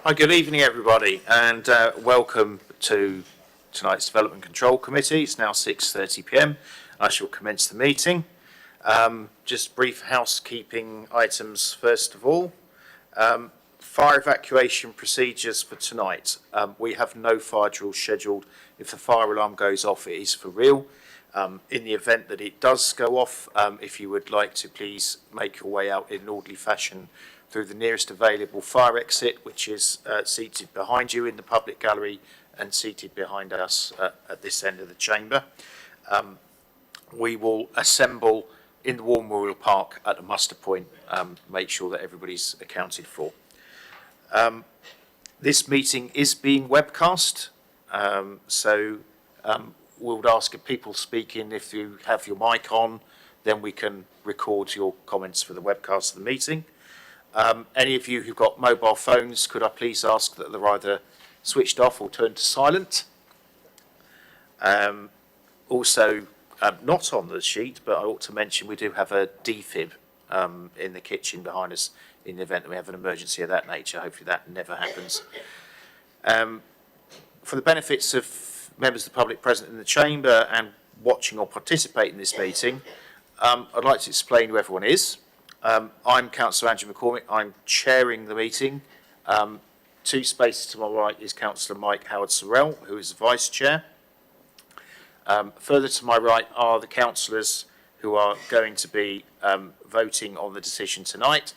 Hi, good evening everybody, and welcome to tonight's Development Control Committee. It's now 6:30 p.m. I shall commence the meeting. Just brief housekeeping items first of all. Fire evacuation procedures for tonight. We have no fire drills scheduled. If the fire alarm goes off, it is for real. In the event that it does go off, if you would like to please make your way out in an orderly fashion through the nearest available fire exit, which is seated behind you in the public gallery and seated behind us at this end of the chamber. We will assemble in the War Memorial Park at the muster point, make sure that everybody's accounted for. This meeting is being webcast, so we would ask if people speaking, if you have your mic on, then we can record your comments for the webcast of the meeting. Any of you who've got mobile phones, could I please ask that they're either switched off or turned to silent? Also, not on the sheet, but I ought to mention we do have a defib in the kitchen behind us in the event that we have an emergency of that nature. Hopefully that never happens. For the benefits of members of the public present in the chamber and watching or participating in this meeting, I'd like to explain who everyone is. I'm Councillor Andrew McCormick. I'm chairing the meeting. Two spaces to my right is Councillor Mike Howard-Sorrell, who is the Vice Chair. Further to my right are the councillors who are going to be voting on the decision tonight.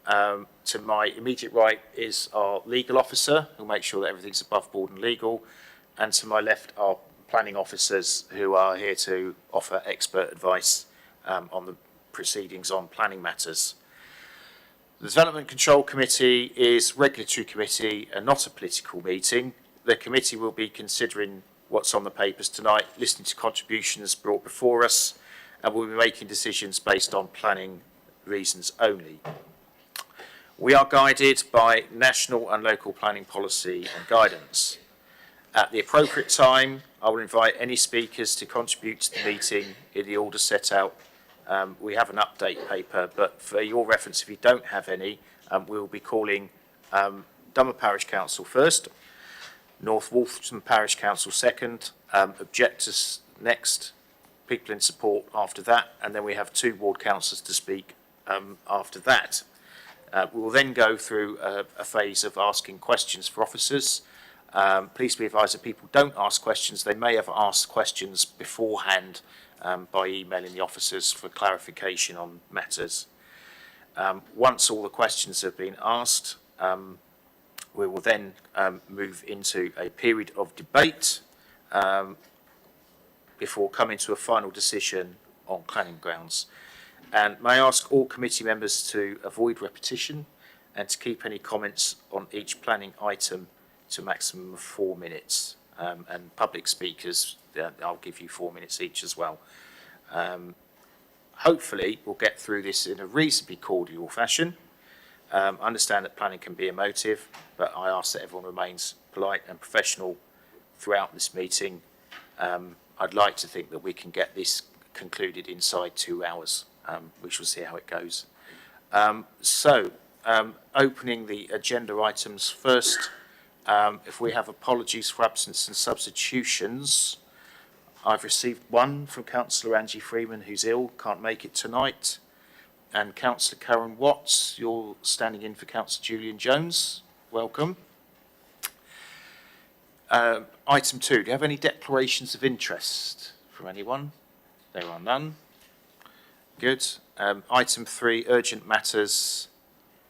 To my immediate right is our legal officer, who will make sure that everything's above board and legal. And to my left are planning officers who are here to offer expert advice on the proceedings on planning matters. The Development Control Committee is a regulatory committee and not a political meeting. The committee will be considering what's on the papers tonight, listening to contributions brought before us, and we'll be making decisions based on planning reasons only. We are guided by national and local planning policy and guidance. At the appropriate time, I will invite any speakers to contribute to the meeting in the order set out. We have an update paper, but for your reference, if you don't have any, we will be calling Dummer Parish Council first, North Wolverhampton Parish Council second, objectors next, people in support after that, and then we have two ward councillors to speak after that. We will then go through a phase of asking questions for officers. Please be advised that people don't ask questions. They may have asked questions beforehand by emailing the officers for clarification on matters. Once all the questions have been asked, we will then move into a period of debate before coming to a final decision on planning grounds. And may I ask all committee members to avoid repetition and to keep any comments on each planning item to a maximum of 4 minutes. And public speakers, I'll give you 4 minutes each as well. Hopefully we'll get through this in a reasonably cordial fashion. I understand that planning can be emotive, but I ask that everyone remains polite and professional throughout this meeting. I'd like to think that we can get this concluded inside 2 hours. We shall see how it goes. Opening the agenda items first. If we have apologies for absence and substitutions, I've received one from Councillor Angie Freeman, who's ill, can't make it tonight, and Councillor Karen Watts, you're standing in for Councillor Julian Jones. Welcome. Item 2, do you have any declarations of interest from anyone? There are none. Good. Item 3, urgent matters.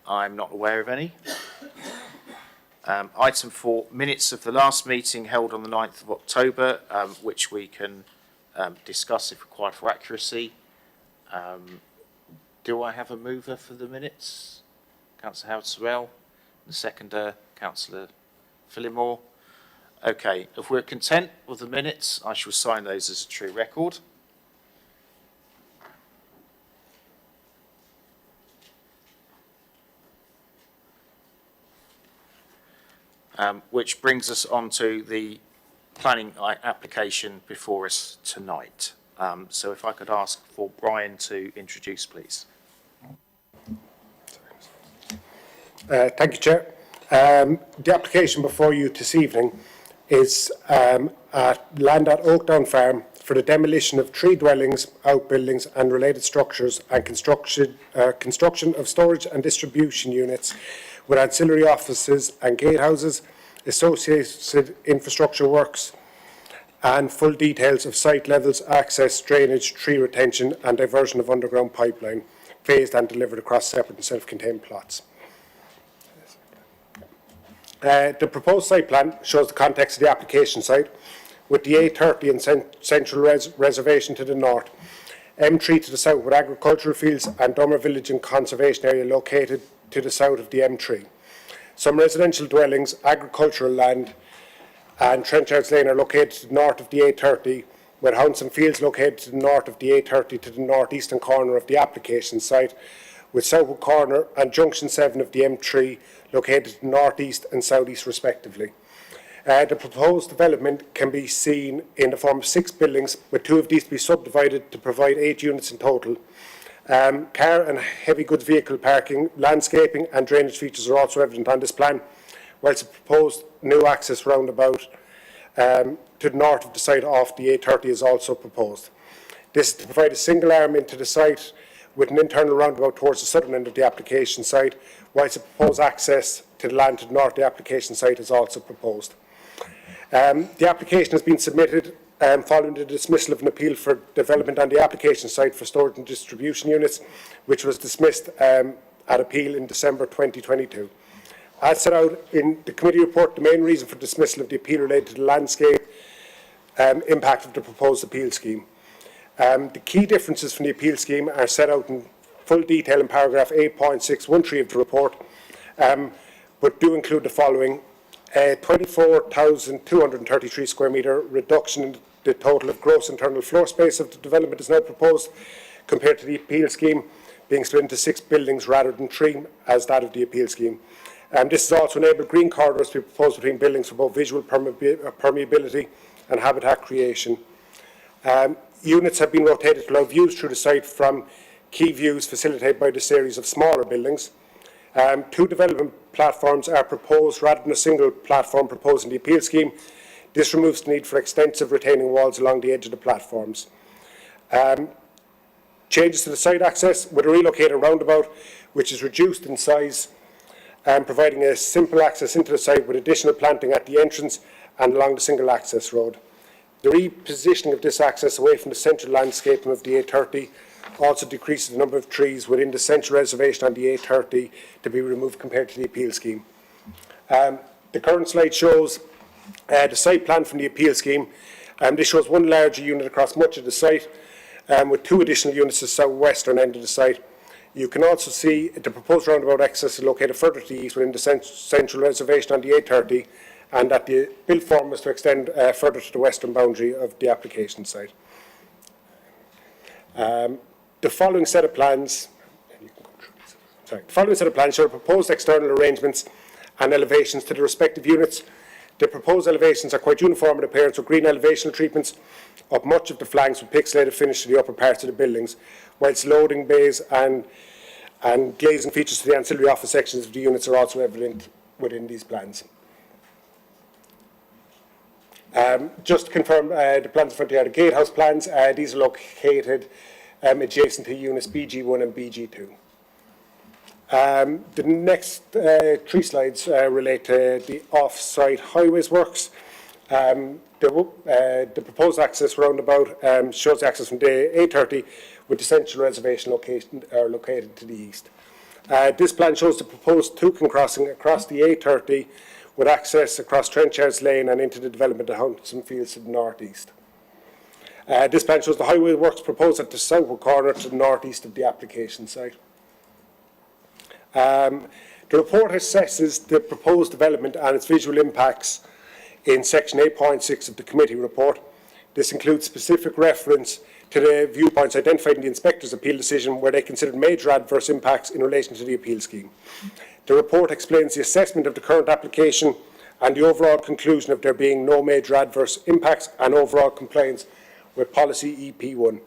I'm not aware of any. Item 4, minutes of the last meeting held on the 9th of October, which we can discuss if required for accuracy. Do I have a mover for the minutes? Councillor Howard-Sorrell. The seconder, Councillor Phillimore. Okay, if we're content with the minutes, I shall sign those as a true record. Which brings us on to the planning application before us tonight. So if I could ask for Brian to introduce, please. Thank you, Chair. The application before you this evening is land at Oakdown Farm for the demolition of 3 dwellings, outbuildings and related structures and construction of storage and distribution units with ancillary offices and gatehouses, associated infrastructure works and full details of site levels, access, drainage, tree retention and diversion of underground pipeline, phased and delivered across separate and self-contained plots. The proposed site plan shows the context of the application site, with the A30 and Central Reservation to the north, M3 to the south with agricultural fields and Dummer Village and Conservation Area located to the south of the M3. Some residential dwellings, agricultural land and Trenchards Lane are located to the north of the A30, with Hounds and Fields located to the north of the A30 to the northeastern corner of the application site, with Southwood Corner and Junction 7 of the M3 located to the northeast and southeast respectively. The proposed development can be seen in the form of 6 buildings, with 2 of these to be subdivided to provide 8 units in total. Car and heavy goods vehicle parking, landscaping and drainage features are also evident on this plan, whilst the proposed new access roundabout to the north of the site off the A30 is also proposed. This is to provide a single arm into the site with an internal roundabout towards the southern end of the application site, whilst the proposed access to the land to the north of the application site is also proposed. The application has been submitted following the dismissal of an appeal for development on the application site for storage and distribution units, which was dismissed at appeal in December 2022. As set out in the committee report, the main reason for dismissal of the appeal related to the landscape impact of the proposed appeal scheme. The key differences from the appeal scheme are set out in full detail in paragraph 8.613 of the report, but do include the following. 24,233 square metre reduction in the total of gross internal floor space of the development is now proposed, compared to the appeal scheme being split into 6 buildings rather than 3 as that of the appeal scheme. This has also enabled green corridors to be proposed between buildings for both visual permeability and habitat creation. Units have been rotated to allow views through the site from key views facilitated by the series of smaller buildings. 2 development platforms are proposed rather than a single platform proposed in the appeal scheme. This removes the need for extensive retaining walls along the edge of the platforms. Changes to the site access with a relocated roundabout, which is reduced in size, providing a simple access into the site with additional planting at the entrance and along the single access road. The repositioning of this access away from the central landscaping of the A30 also decreases the number of trees within the central reservation on the A30 to be removed compared to the appeal scheme. The current slide shows the site plan from the appeal scheme. This shows 1 larger unit across much of the site, with 2 additional units at the southwestern end of the site. You can also see the proposed roundabout access is located further to the east within the central reservation on the A30, and that the build form is to extend further to the western boundary of the application site. The following set of plans show the proposed external arrangements and elevations to the respective units. The proposed elevations are quite uniform in appearance, with green elevational treatments of much of the flanks with pixelated finish to the upper parts of the buildings, whilst loading bays and glazing features to the ancillary office sections of the units are also evident within these plans. Just to confirm the plans in front here, the gatehouse plans, these are located adjacent to units BG1 and BG2. The next 3 slides relate to the off-site highways works. The proposed access roundabout shows the access from the A30 with the central reservation located to the east. This plan shows the proposed Toucan crossing across the A30 with access across Trenchards Lane and into the development of Hounds and Fields to the northeast. This plan shows the highway works proposed at the southward corner to the northeast of the application site. The report assesses the proposed development and its visual impacts in section 8.6 of the committee report. This includes specific reference to the viewpoints identified in the inspector's appeal decision where they considered major adverse impacts in relation to the appeal scheme. The report explains the assessment of the current application and the overall conclusion of there being no major adverse impacts and overall compliance with policy EP1.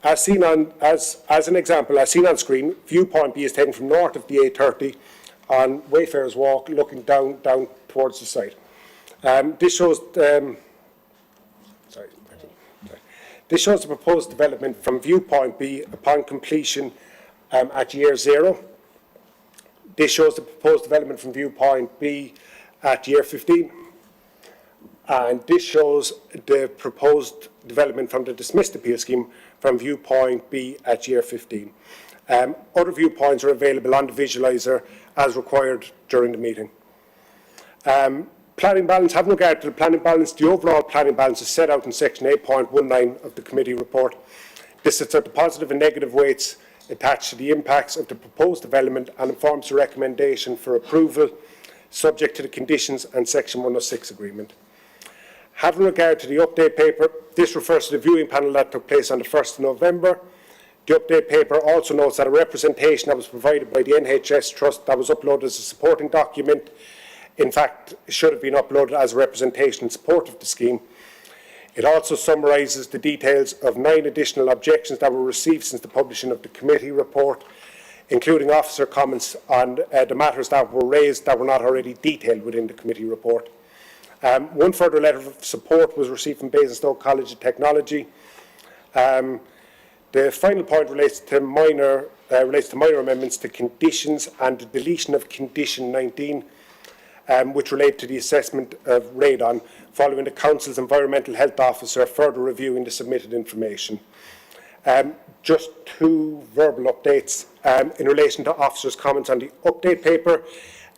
As an example, as seen on screen, viewpoint B is taken from north of the A30 on Wayfarers Walk, looking down towards the site. This shows the proposed development from viewpoint B upon completion at year 0. This shows the proposed development from viewpoint B at year 15. And this shows the proposed development from the dismissed appeal scheme from viewpoint B at year 15. Other viewpoints are available on the visualiser as required during the meeting. Planning balance, having regard to the planning balance, the overall planning balance is set out in section 8.19 of the committee report. This sets out the positive and negative weights attached to the impacts of the proposed development and informs the recommendation for approval subject to the conditions and section 106 agreement. Having regard to the update paper, this refers to the viewing panel that took place on the 1st of November. The update paper also notes that a representation that was provided by the NHS Trust that was uploaded as a supporting document, in fact, should have been uploaded as a representation in support of the scheme. It also summarises the details of 9 additional objections that were received since the publishing of the committee report, including officer comments on the matters that were raised that were not already detailed within the committee report. One further letter of support was received from Basingstoke College of Technology. The final point relates to minor amendments to conditions and the deletion of condition 19, which relate to the assessment of radon, following the Council's Environmental Health Officer further reviewing the submitted information. Just 2 verbal updates in relation to officers' comments on the update paper.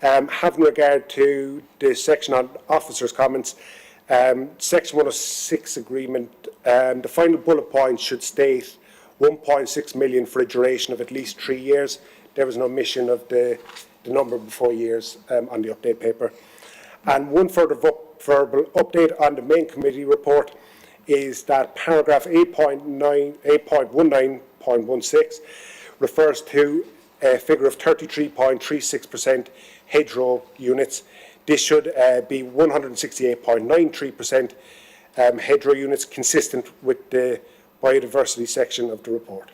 Having regard to the section on officers' comments, section 106 agreement, the final bullet point should state 1.6 million for a duration of at least 3 years. There was an omission of the number before years on the update paper. And one further verbal update on the main committee report is that paragraph 8.19.16 refers to a figure of 33.36% hedgerow units. This should be 168.93% hedgerow units, consistent with the biodiversity section of the report.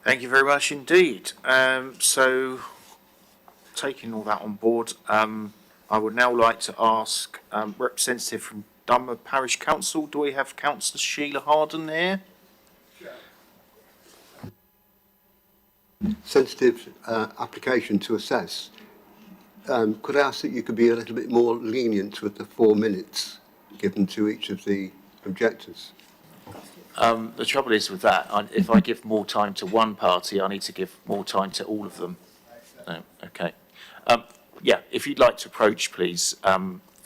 Thank you very much indeed. So, taking all that on board, I would now like to ask representative from Parish Council. Do we have Councillor Sheila Harden here? Sensitive application to assess. Could I ask that you could be a little bit more lenient with the 4 minutes given to each of the objectors? The trouble is with that, if I give more time to one party, I need to give more time to all of them. Oh, okay. Yeah, if you'd like to approach, please.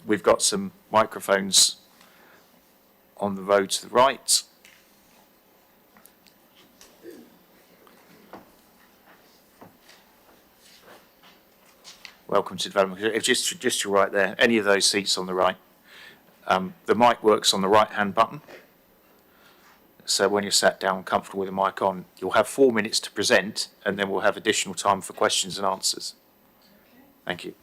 We've got some microphones on the road to the right. Welcome to development. Just to right there, any of those seats on the right. The mic works on the right-hand button. So when you're sat down comfortable with the mic on, you'll have 4 minutes to present, and then we'll have additional time for questions and answers. Thank you.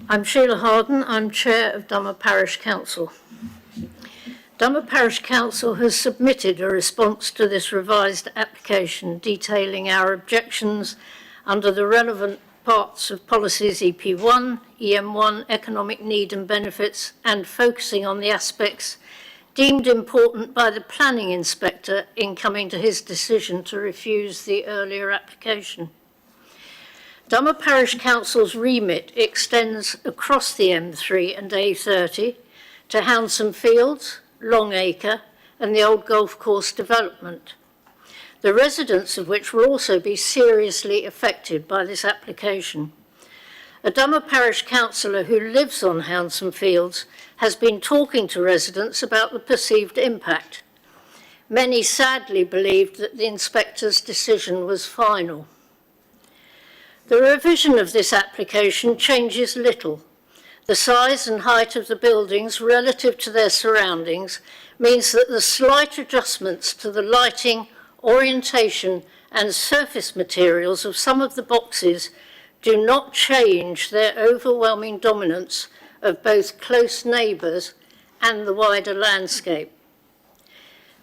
I'm Sheila Harden. I'm Chair of Parish Council. Parish Council has submitted a response to this revised application detailing our objections under the relevant parts of policies EP1, EM1, economic need and benefits, and focusing on the aspects deemed important by the planning inspector in coming to his decision to refuse the earlier application. Parish Council's remit extends across the M3 and A30 to Hounsome Fields, Longacre and the old golf course development, the residents of which will also be seriously affected by this application. A Parish councillor who lives on Hounsome Fields has been talking to residents about the perceived impact. Many sadly believed that the inspector's decision was final. The revision of this application changes little. The size and height of the buildings relative to their surroundings means that the slight adjustments to the lighting, orientation and surface materials of some of the boxes do not change their overwhelming dominance of both close neighbours and the wider landscape.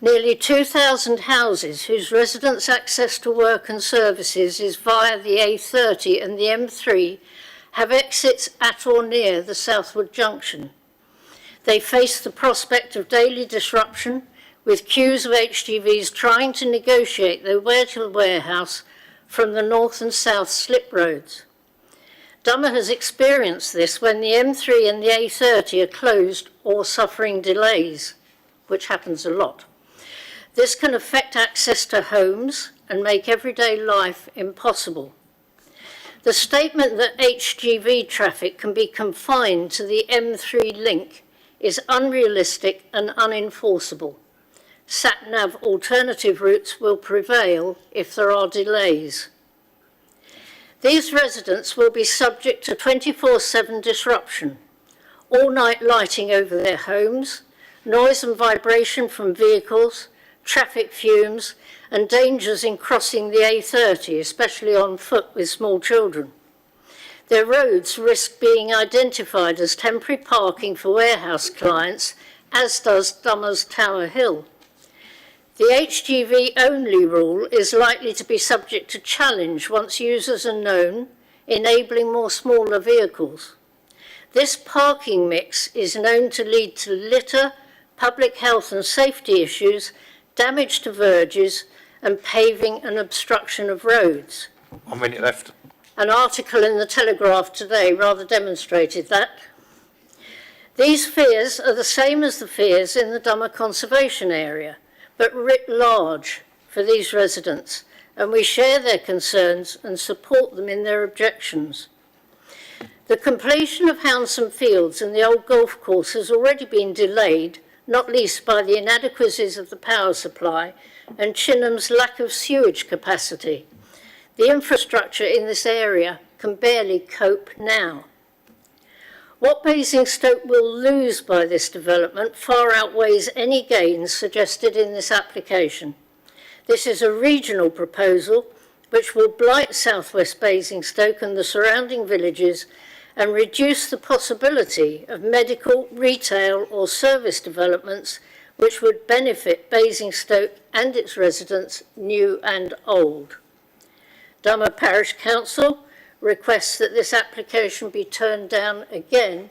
Nearly 2,000 houses whose residents' access to work and services is via the A30 and the M3 have exits at or near the southward junction. They face the prospect of daily disruption, with queues of HGVs trying to negotiate their way to the warehouse from the north and south slip roads. Dummer has experienced this when the M3 and the A30 are closed or suffering delays, which happens a lot. This can affect access to homes and make everyday life impossible. The statement that HGV traffic can be confined to the M3 link is unrealistic and unenforceable. Sat-nav alternative routes will prevail if there are delays. These residents will be subject to 24/7 disruption, all-night lighting over their homes, noise and vibration from vehicles, traffic fumes, and dangers in crossing the A30, especially on foot with small children. Their roads risk being identified as temporary parking for warehouse clients, as does Dummer's Tower Hill. The HGV-only rule is likely to be subject to challenge once users are known, enabling more smaller vehicles. This parking mix is known to lead to litter, public health and safety issues, damage to verges, and paving and obstruction of roads. 1 minute left. An article in the Telegraph today rather demonstrated that. These fears are the same as the fears in the Dummer Conservation Area, but writ large for these residents, and we share their concerns and support them in their objections. The completion of Hounsome Fields and the old golf course has already been delayed, not least by the inadequacies of the power supply and Chinham's lack of sewage capacity. The infrastructure in this area can barely cope now. What Basingstoke will lose by this development far outweighs any gains suggested in this application. This is a regional proposal which will blight southwest Basingstoke and the surrounding villages and reduce the possibility of medical, retail or service developments which would benefit Basingstoke and its residents, new and old. Dummer Parish Council requests that this application be turned down again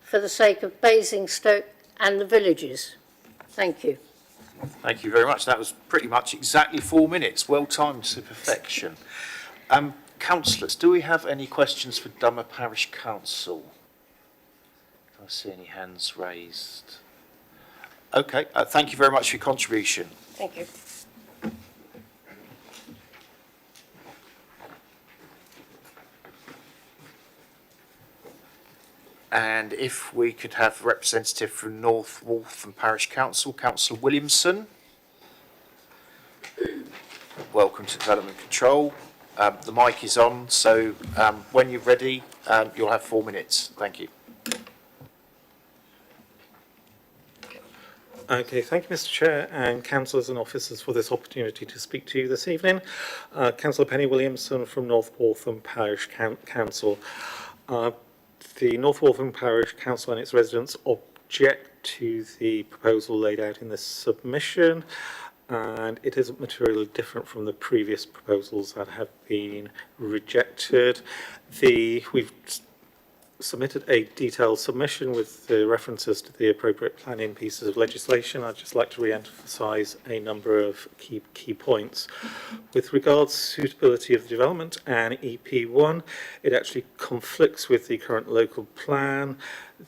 for the sake of Basingstoke and the villages. Thank you. Thank you very much. That was pretty much exactly 4 minutes. Well timed to perfection. Councillors, do we have any questions for Dummer Parish Council? Do I see any hands raised? Okay, thank you very much for your contribution. Thank you. And if we could have a representative from North Waltham Parish Council, Councillor Williamson. Welcome to Development Control. The mic is on, so when you're ready, you'll have 4 minutes. Thank you. Okay, thank you, Mr. Chair, and councillors and officers for this opportunity to speak to you this evening. Councillor Penny Williamson from North Waltham Parish Council. The North Waltham Parish Council and its residents object to the proposal laid out in this submission, and it isn't materially different from the previous proposals that have been rejected. We've submitted a detailed submission with the references to the appropriate planning pieces of legislation. I'd just like to re-emphasise a number of key points. With regards to suitability of the development and EP1, it actually conflicts with the current local plan.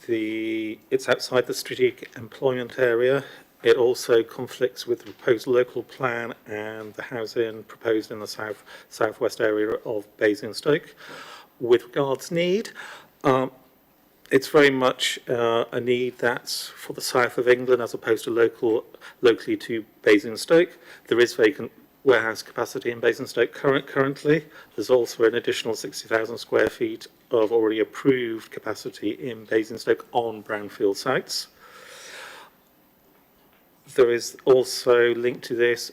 It's outside the strategic employment area. It also conflicts with the proposed local plan and the housing proposed in the southwest area of Basingstoke. With regards need, it's very much a need that's for the south of England as opposed to locally to Basingstoke. There is vacant warehouse capacity in Basingstoke currently. There's also an additional 60,000 square feet of already approved capacity in Basingstoke on brownfield sites. There is also linked to this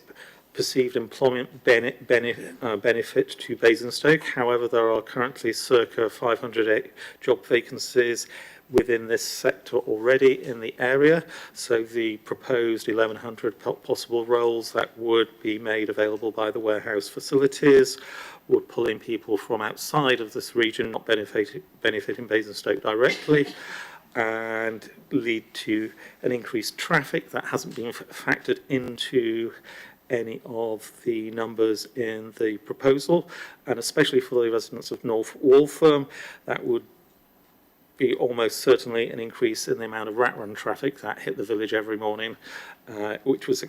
perceived employment benefit to Basingstoke. However, there are currently circa 500 job vacancies within this sector already in the area. So the proposed 1,100 possible roles that would be made available by the warehouse facilities would pull in people from outside of this region, not benefiting Basingstoke directly, and lead to an increased traffic that hasn't been factored into any of the numbers in the proposal, and especially for the residents of North Waltham, that would be almost certainly an increase in the amount of rat run traffic that hit the village every morning, which was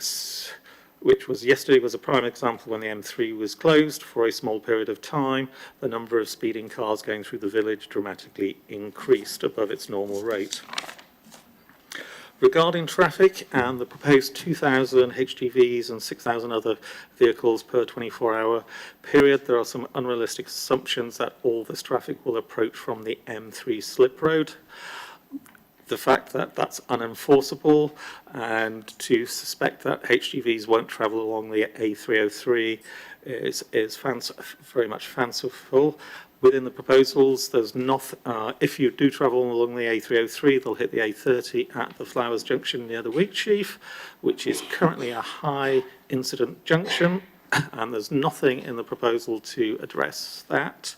yesterday was a prime example when the M3 was closed for a small period of time. The number of speeding cars going through the village dramatically increased above its normal rate. Regarding traffic and the proposed 2,000 HGVs and 6,000 other vehicles per 24-hour period, there are some unrealistic assumptions that all this traffic will approach from the M3 slip road. The fact that that's unenforceable, and to suspect that HGVs won't travel along the A303 is very much fanciful. Within the proposals, there's not, if you do travel along the A303, they'll hit the A30 at the Flowers Junction near the Wheatsheaf, which is currently a high incident junction, and there's nothing in the proposal to address that.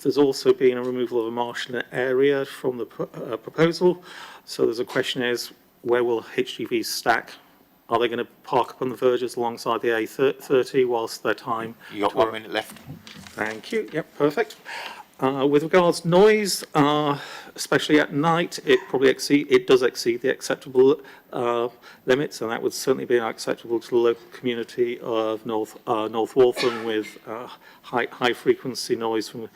There's also been a removal of a marshland area from the proposal. So there's a question is, where will HGVs stack? Are they going to park up on the verges alongside the A30 whilst their time? You got 1 minute left. Thank you. Yep, perfect. With regards to noise, especially at night, it does exceed the acceptable limits, and that would certainly be acceptable to the local community of North Waltham, with high frequency noise from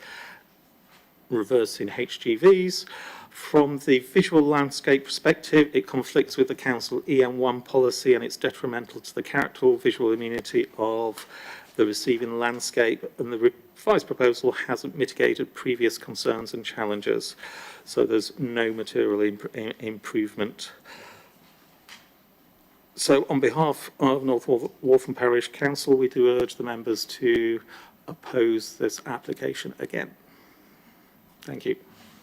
reversing HGVs. From the visual landscape perspective, it conflicts with the council EM1 policy, and it's detrimental to the character visual amenity of the receiving landscape, and the revised proposal hasn't mitigated previous concerns and challenges, so there's no material improvement. So on behalf of North Waltham Parish Council, we do urge the members to oppose this application again. Thank you.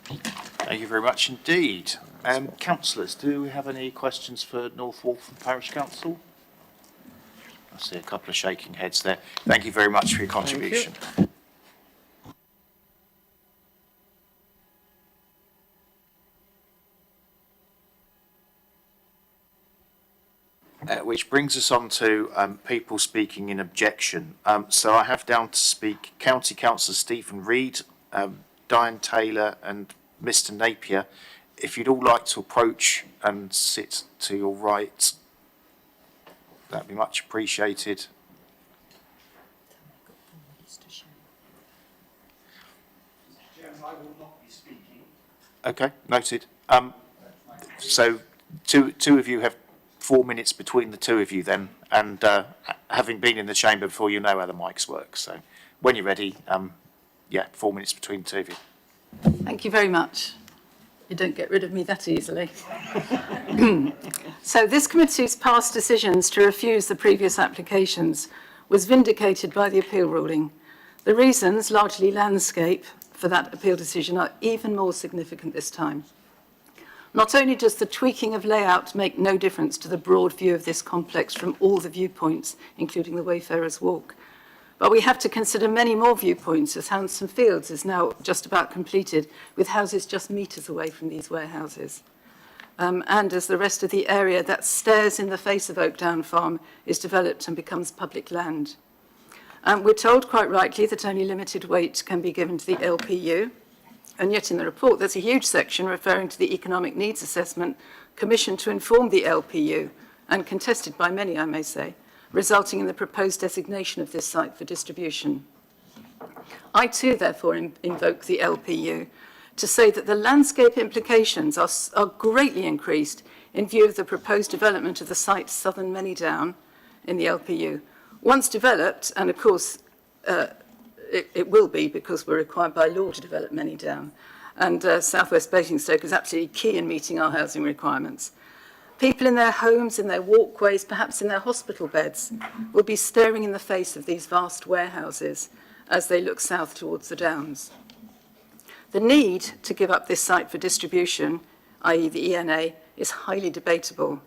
Thank you very much indeed. Councillors, do we have any questions for North Waltham Parish Council? I see a couple of shaking heads there. Thank you very much for your contribution. Which brings us on to people speaking in objection. So I have down to speak County Councillor Stephen Reid, Diane Taylor and Mr Napier. If you'd all like to approach and sit to your right, that'd be much appreciated. I will not be speaking. Okay, noted. So two of you have 4 minutes between the two of you then, and having been in the chamber before, you know how the mics work. So when you're ready, yeah, 4 minutes between the two of you. Thank you very much. You don't get rid of me that easily. So this committee's past decisions to refuse the previous applications was vindicated by the appeal ruling. The reasons, largely landscape, for that appeal decision are even more significant this time. Not only does the tweaking of layout make no difference to the broad view of this complex from all the viewpoints, including the Wayfarers Walk, but we have to consider many more viewpoints, as Hanson Fields is now just about completed, with houses just metres away from these warehouses. And as the rest of the area that stares in the face of Oakdown Farm is developed and becomes public land. We're told quite rightly that only limited weight can be given to the LPU, and yet in the report there's a huge section referring to the economic needs assessment commissioned to inform the LPU, and contested by many, I may say, resulting in the proposed designation of this site for distribution. I too, therefore, invoke the LPU to say that the landscape implications are greatly increased in view of the proposed development of the site Southern Manydown in the LPU. Once developed, and of course it will be because we're required by law to develop Manydown, and South West Basingstoke is absolutely key in meeting our housing requirements. People in their homes, in their walkways, perhaps in their hospital beds, will be staring in the face of these vast warehouses as they look south towards the Downs. The need to give up this site for distribution, i.e. the ENA, is highly debatable.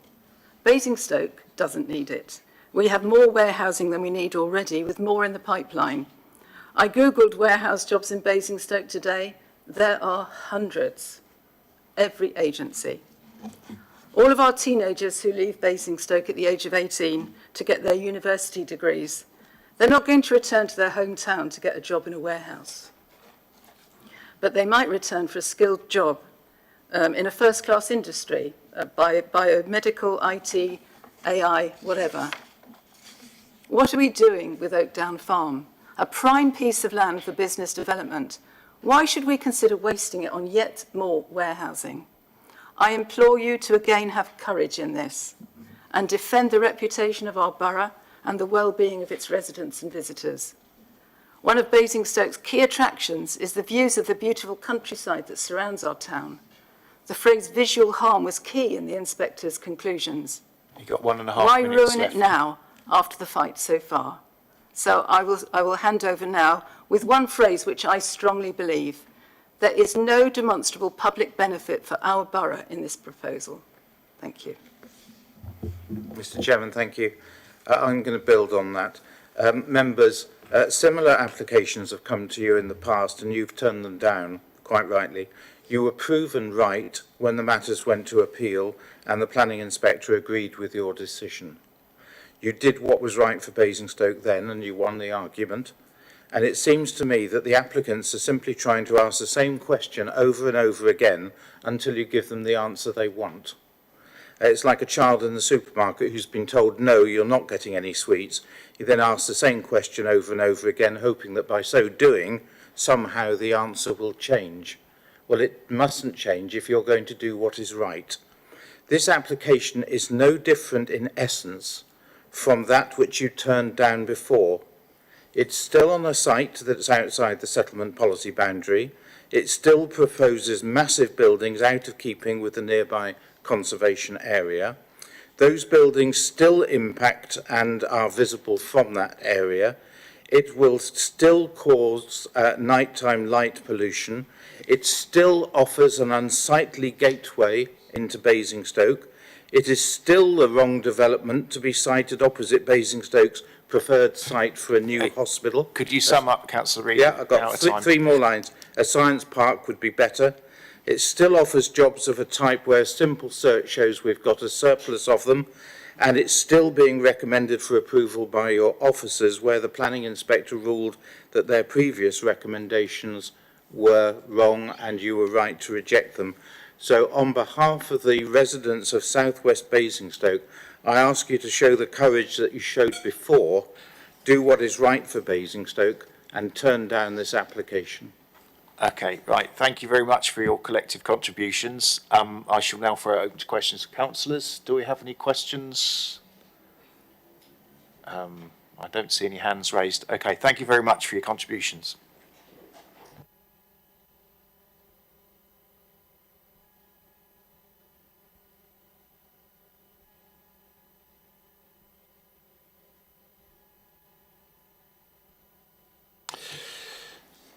Basingstoke doesn't need it. We have more warehousing than we need already, with more in the pipeline. I Googled warehouse jobs in Basingstoke today. There are hundreds, every agency. All of our teenagers who leave Basingstoke at the age of 18 to get their university degrees, they're not going to return to their hometown to get a job in a warehouse. But they might return for a skilled job in a first-class industry, biomedical, IT, AI, whatever. What are we doing with Oakdown Farm? A prime piece of land for business development. Why should we consider wasting it on yet more warehousing? I implore you to again have courage in this and defend the reputation of our borough and the well-being of its residents and visitors. One of Basingstoke's key attractions is the views of the beautiful countryside that surrounds our town. The phrase visual harm was key in the inspector's conclusions. You've got 1.5 minutes Why ruin left. it now after the fight so far? So I will hand over now with one phrase which I strongly believe. There is no demonstrable public benefit for our borough in this proposal. Thank you. Mr. Chairman, thank you. I'm going to build on that. Members, similar applications have come to you in the past and you've turned them down, quite rightly. You were proven right when the matters went to appeal and the planning inspector agreed with your decision. You did what was right for Basingstoke then and you won the argument. And it seems to me that the applicants are simply trying to ask the same question over and over again until you give them the answer they want. It's like a child in the supermarket who's been told, no, you're not getting any sweets. You then ask the same question over and over again, hoping that by so doing, somehow the answer will change. Well, it mustn't change if you're going to do what is right. This application is no different in essence from that which you turned down before. It's still on a site that's outside the settlement policy boundary. It still proposes massive buildings out of keeping with the nearby conservation area. Those buildings still impact and are visible from that area. It will still cause nighttime light pollution. It still offers an unsightly gateway into Basingstoke. It is still the wrong development to be sited opposite Basingstoke's preferred site for a new hospital. Could you sum up, Councillor Reid? Yeah, I've got three more lines. A science park would be better. It still offers jobs of a type where a simple search shows we've got a surplus of them, and it's still being recommended for approval by your officers where the planning inspector ruled that their previous recommendations were wrong and you were right to reject them. So on behalf of the residents of South West Basingstoke, I ask you to show the courage that you showed before, do what is right for Basingstoke and turn down this application. Okay, right. Thank you very much for your collective contributions. I shall now throw it open to questions for councillors. Do we have any questions? I don't see any hands raised. Okay, thank you very much for your contributions.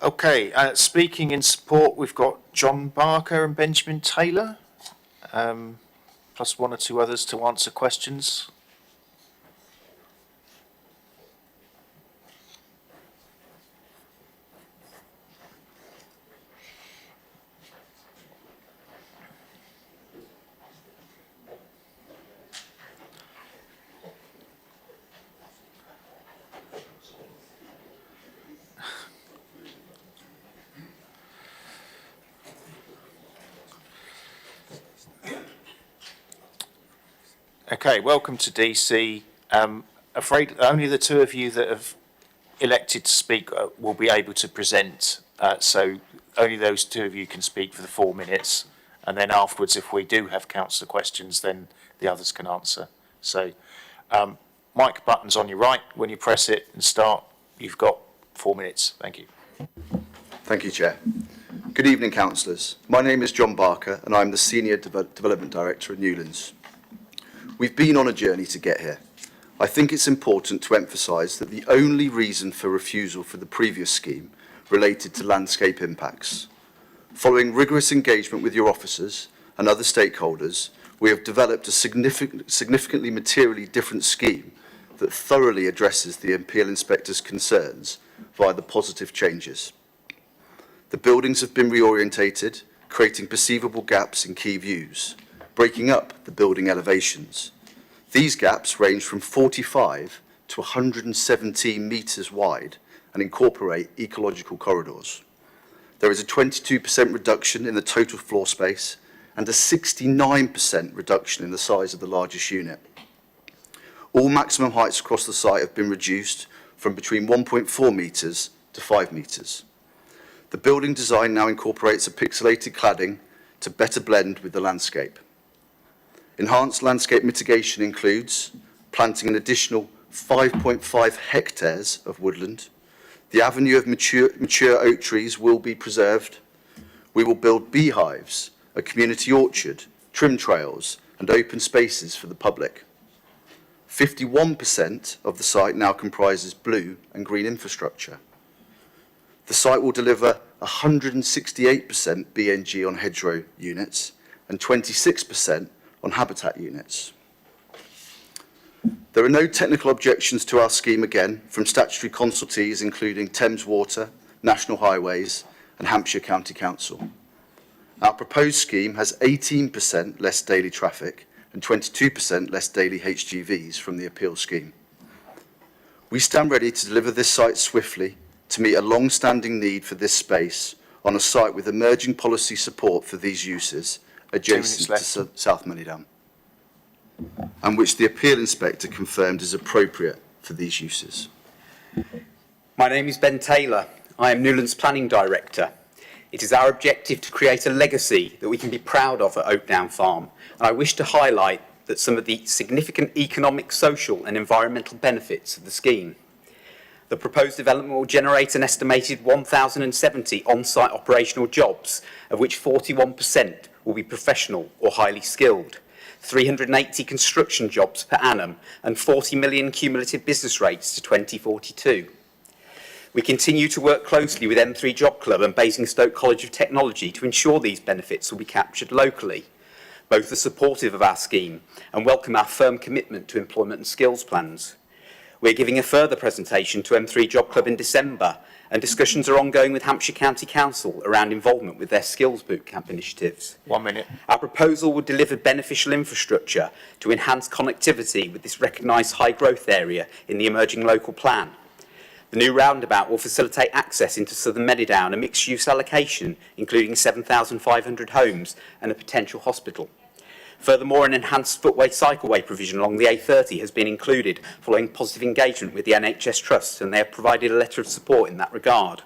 Okay, speaking in support, we've got John Barker and Benjamin Taylor, plus one or two others to answer questions. Okay, welcome to DC. Afraid only the two of you that have elected to speak will be able to present. So only those two of you can speak for the 4 minutes. And then afterwards, if we do have councillor questions, then the others can answer. So mic button's on your right. When you press it and start, you've got 4 minutes. Thank you. Thank you, Chair. Good evening, councillors. My name is John Barker and I'm the Senior Development Director at Newlands. We've been on a journey to get here. I think it's important to emphasise that the only reason for refusal for the previous scheme related to landscape impacts. Following rigorous engagement with your officers and other stakeholders, we have developed a significantly materially different scheme that thoroughly addresses the appeal inspector's concerns via the positive changes. The buildings have been reorientated, creating perceivable gaps in key views, breaking up the building elevations. These gaps range from 45 to 117 metres wide and incorporate ecological corridors. There is a 22% reduction in the total floor space and a 69% reduction in the size of the largest unit. All maximum heights across the site have been reduced from between 1.4 metres to 5 metres. The building design now incorporates a pixelated cladding to better blend with the landscape. Enhanced landscape mitigation includes planting an additional 5.5 hectares of woodland. The avenue of mature oak trees will be preserved. We will build beehives, a community orchard, trim trails, and open spaces for the public. 51% of the site now comprises blue and green infrastructure. The site will deliver 168% BNG on hedgerow units and 26% on habitat units. There are no technical objections to our scheme again from statutory consultees including Thames Water, National Highways and Hampshire County Council. Our proposed scheme has 18% less daily traffic and 22% less daily HGVs from the appeal scheme. We stand ready to deliver this site swiftly to meet a long-standing need for this space on a site with emerging policy support for these uses adjacent to South Moneydown, and which the appeal inspector confirmed is appropriate for these uses. My name is Ben Taylor. I am Newlands Planning Director. It is our objective to create a legacy that we can be proud of at Oakdown Farm, and I wish to highlight that some of the significant economic, social and environmental benefits of the scheme. The proposed development will generate an estimated 1,070 on-site operational jobs, of which 41% will be professional or highly skilled, 380 construction jobs per annum and 40 million cumulative business rates to 2042. We continue to work closely with M3 Job Club and Basingstoke College of Technology to ensure these benefits will be captured locally. Both are supportive of our scheme and welcome our firm commitment to employment and skills plans. We're giving a further presentation to M3 Job Club in December, and discussions are ongoing with Hampshire County Council around involvement with their skills bootcamp initiatives. 1 minute. Our proposal would deliver beneficial infrastructure to enhance connectivity with this recognised high growth area in the emerging local plan. The new roundabout will facilitate access into Southern Moneydown, a mixed-use allocation including 7,500 homes and a potential hospital. Furthermore, an enhanced footway cycleway provision along the A30 has been included following positive engagement with the NHS Trust, and they have provided a letter of support in that regard.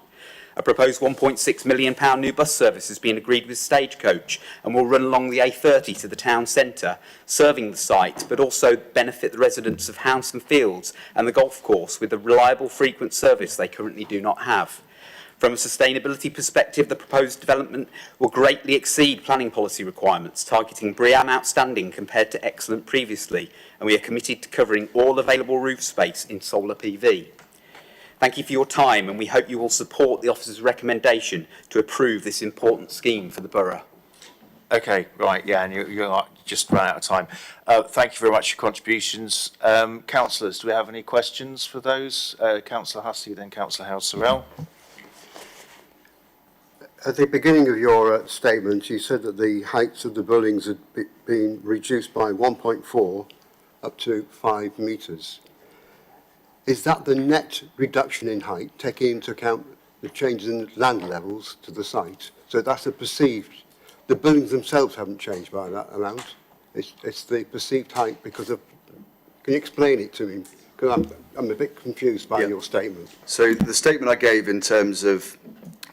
A proposed £1.6 million new bus service has been agreed with Stagecoach and will run along the A30 to the town centre, serving the site, but also benefit the residents of Hounston Fields and the golf course with a reliable, frequent service they currently do not have. From a sustainability perspective, the proposed development will greatly exceed planning policy requirements, targeting BREEAM outstanding compared to excellent previously, and we are committed to covering all available roof space in solar PV. Thank you for your time, and we hope you will support the officer's recommendation to approve this important scheme for the borough. Okay, right, yeah, and you just ran out of time. Thank you very much for your contributions. Councillors, do we have any questions for those? Councillor Hussey, then Councillor House-Sorrell. At the beginning of your statement, you said that the heights of the buildings had been reduced by 1.4 up to 5 metres. Is that the net reduction in height, taking into account the changes in land levels to the site? So that's a perceived, the buildings themselves haven't changed by that amount. It's the perceived height because of, can you explain it to me? Because I'm a bit confused by your statement. So the statement I gave in terms of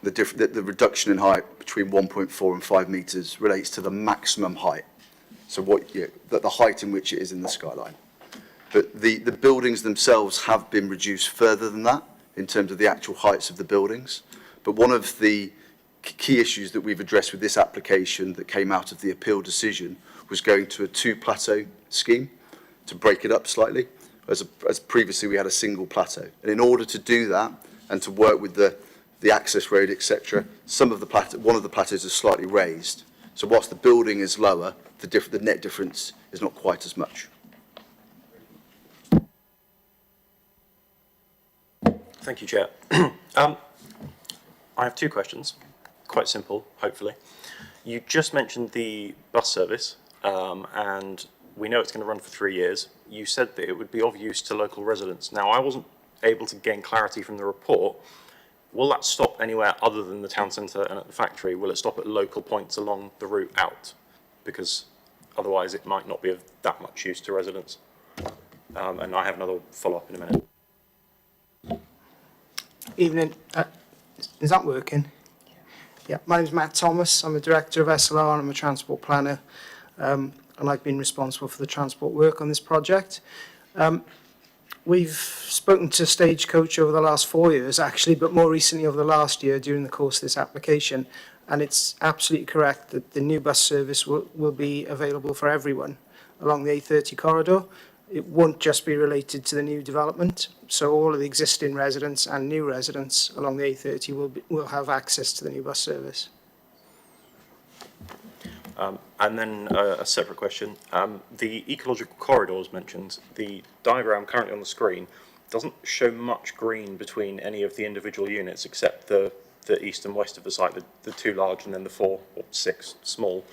the reduction in height between 1.4 and 5 metres relates to the maximum height. So the height in which it is in the skyline. But the buildings themselves have been reduced further than that in terms of the actual heights of the buildings. But one of the key issues that we've addressed with this application that came out of the appeal decision was going to a 2-plateau scheme to break it up slightly, as previously we had a single plateau. And in order to do that and to work with the the access road, etc. One of the plateaus is slightly raised. So whilst the building is lower, the net difference is not quite as much. Thank you, Chair. I have two questions, quite simple, hopefully. You just mentioned the bus service, and we know it's going to run for 3 years. You said that it would be of use to local residents. Now, I wasn't able to gain clarity from the report. Will that stop anywhere other than the town centre and at the factory? Will it stop at local points along the route out? Because otherwise it might not be of that much use to residents. And I have another follow-up in a minute. Evening. Is that working? Yeah. My name is Matt Thomas. I'm the Director of SLR and I'm a Transport Planner. And I've been responsible for the transport work on this project. We've spoken to Stagecoach over the last 4 years, actually, but more recently over the last year during the course of this application. And it's absolutely correct that the new bus service will be available for everyone along the A30 corridor. It won't just be related to the new development. So all of the existing residents and new residents along the A30 will have access to the new bus service. And then a separate question. The ecological corridors mentioned, the diagram currently on the screen doesn't show much green between any of the individual units except the east and west of the site, the 2 large and then the 4 or 6 small.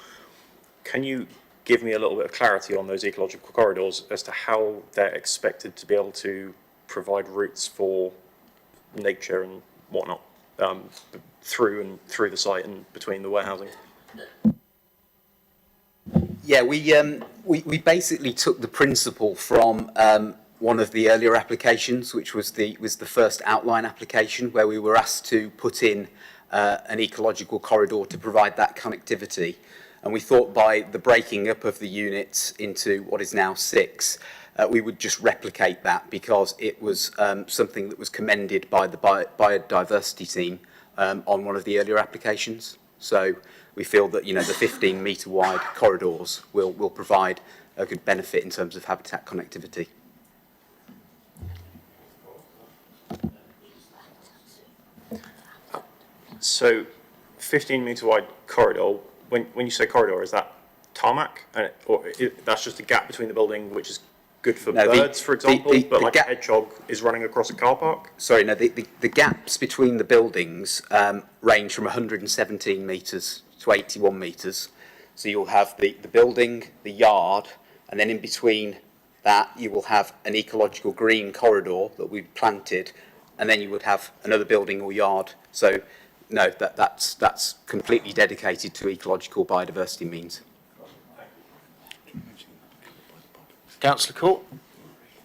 Can you give me a little bit of clarity on those ecological corridors as to how they're expected to be able to provide routes for nature and whatnot through the site and between the warehousing? Yeah, we basically took the principle from one of the earlier applications, which was the first outline application, where we were asked to put in an ecological corridor to provide that connectivity. And we thought by the breaking up of the units into what is now 6, we would just replicate that because it was something that was commended by the biodiversity team on one of the earlier applications. So we feel that, you know, the 15-metre wide corridors will provide a good benefit in terms of habitat connectivity. So 15-metre wide corridor, when you say corridor, is that tarmac? That's just a gap between the building, which is good for birds, for example, but like a hedgehog is running across a car park? Sorry, no, the gaps between the buildings range from 117 metres to 81 metres. So you'll have the building, the yard, and then in between that you will have an ecological green corridor that we've planted, and then you would have another building or yard. So no, that's completely dedicated to ecological biodiversity means. Councillor Court.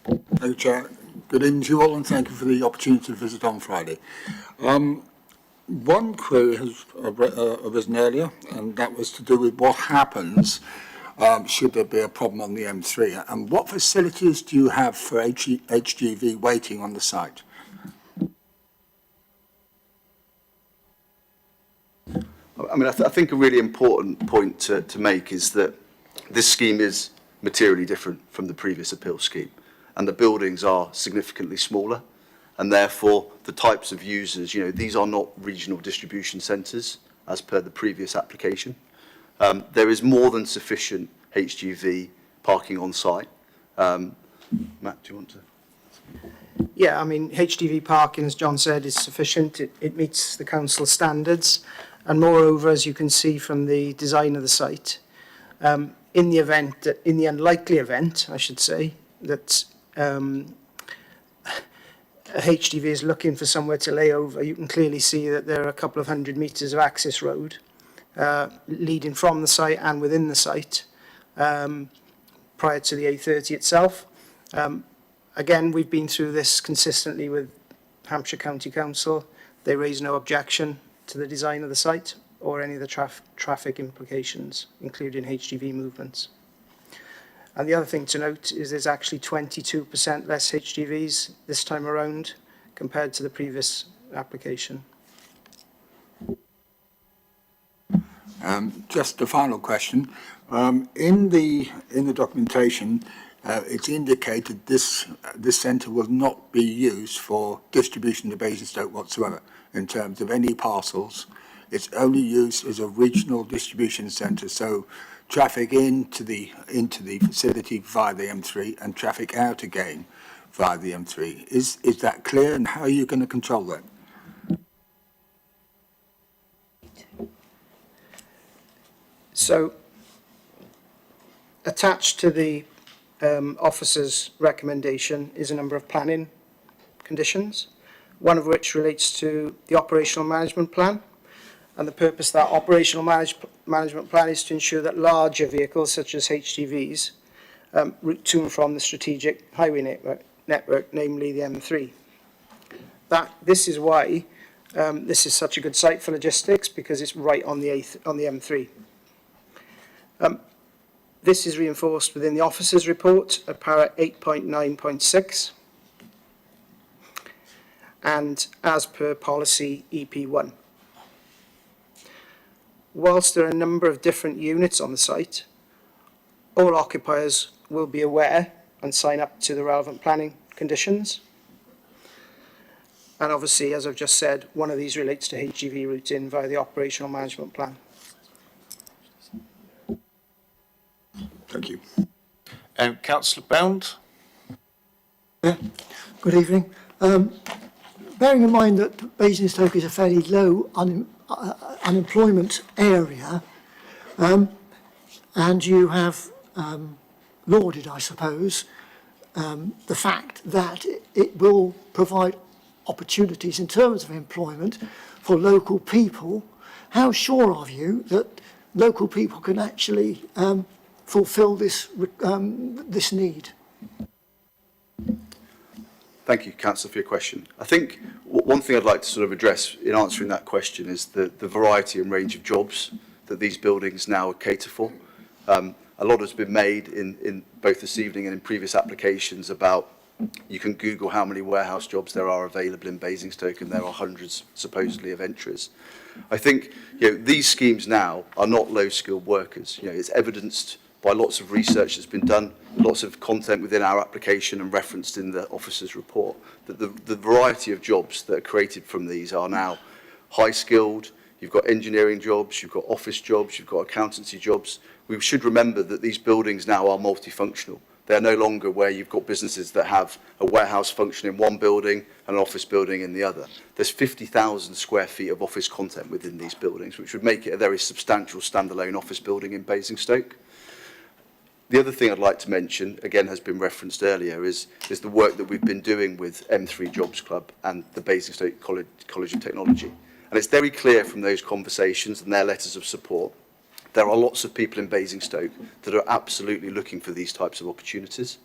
Thank you, Chair. Good evening to you all and thank you for the opportunity to visit on Friday. One query has arisen earlier, and that was to do with what happens should there be a problem on the M3, and what facilities do you have for HGV waiting on the site? I mean, I think a really important point to make is that this scheme is materially different from the previous appeal scheme, and the buildings are significantly smaller, and therefore the types of users, you know, these are not regional distribution centres as per the previous application. There is more than sufficient HGV parking on site. Matt, do you want to? Yeah, I mean, HGV parking, as John said, is sufficient. It meets the council standards. And moreover, as you can see from the design of the site, in the unlikely event, I should say, that a HGV is looking for somewhere to lay over, you can clearly see that there are a couple of 100 metres of access road leading from the site and within the site prior to the A30 itself. Again, we've been through this consistently with Hampshire County Council. They raise no objection to the design of the site or any of the traffic implications, including HGV movements. And the other thing to note is there's actually 22% less HGVs this time around compared to the previous application. Just a final question. In the documentation, it's indicated this centre will not be used for distribution to Basingstoke whatsoever in terms of any parcels. It's only used as a regional distribution centre, so traffic into the facility via the M3 and traffic out again via the M3. Is that clear, and how are you going to control that? So, attached to the officer's recommendation is a number of planning conditions, one of which relates to the operational management plan. And the purpose of that operational management plan is to ensure that larger vehicles, such as HGVs, route to and from the strategic highway network, namely the M3. This is why this is such a good site for logistics, because it's right on the M3. This is reinforced within the officer's report at para 8.9.6 and as per policy EP1. Whilst there are a number of different units on the site, all occupiers will be aware and sign up to the relevant planning conditions. And obviously, as I've just said, one of these relates to HGV routing via the operational management plan. Thank you. Councillor Bound? Good evening. Bearing in mind that Basingstoke is a fairly low unemployment area, and you have lauded, I suppose, the fact that it will provide opportunities in terms of employment for local people, how sure are you that local people can actually fulfil this need? Thank you, Councillor, for your question. I think one thing I'd like to sort of address in answering that question is the variety and range of jobs that these buildings now cater for. A lot has been made in both this evening and in previous applications about, you can Google how many warehouse jobs there are available in Basingstoke, and there are hundreds, supposedly, of entries. I think these schemes now are not low-skilled workers. It's evidenced by lots of research that's been done, lots of content within our application and referenced in the officer's report, that the variety of jobs that are created from these are now high-skilled. You've got engineering jobs, you've got office jobs, you've got accountancy jobs. We should remember that these buildings now are multifunctional. They're no longer where you've got businesses that have a warehouse function in one building and an office building in the other. There's 50,000 square feet of office content within these buildings, which would make it a very substantial standalone office building in Basingstoke. The other thing I'd like to mention, again has been referenced earlier, is the work that we've been doing with M3 Jobs Club and the Basingstoke College of Technology. And it's very clear from those conversations and their letters of support, there are lots of people in Basingstoke that are absolutely looking for these types of opportunities.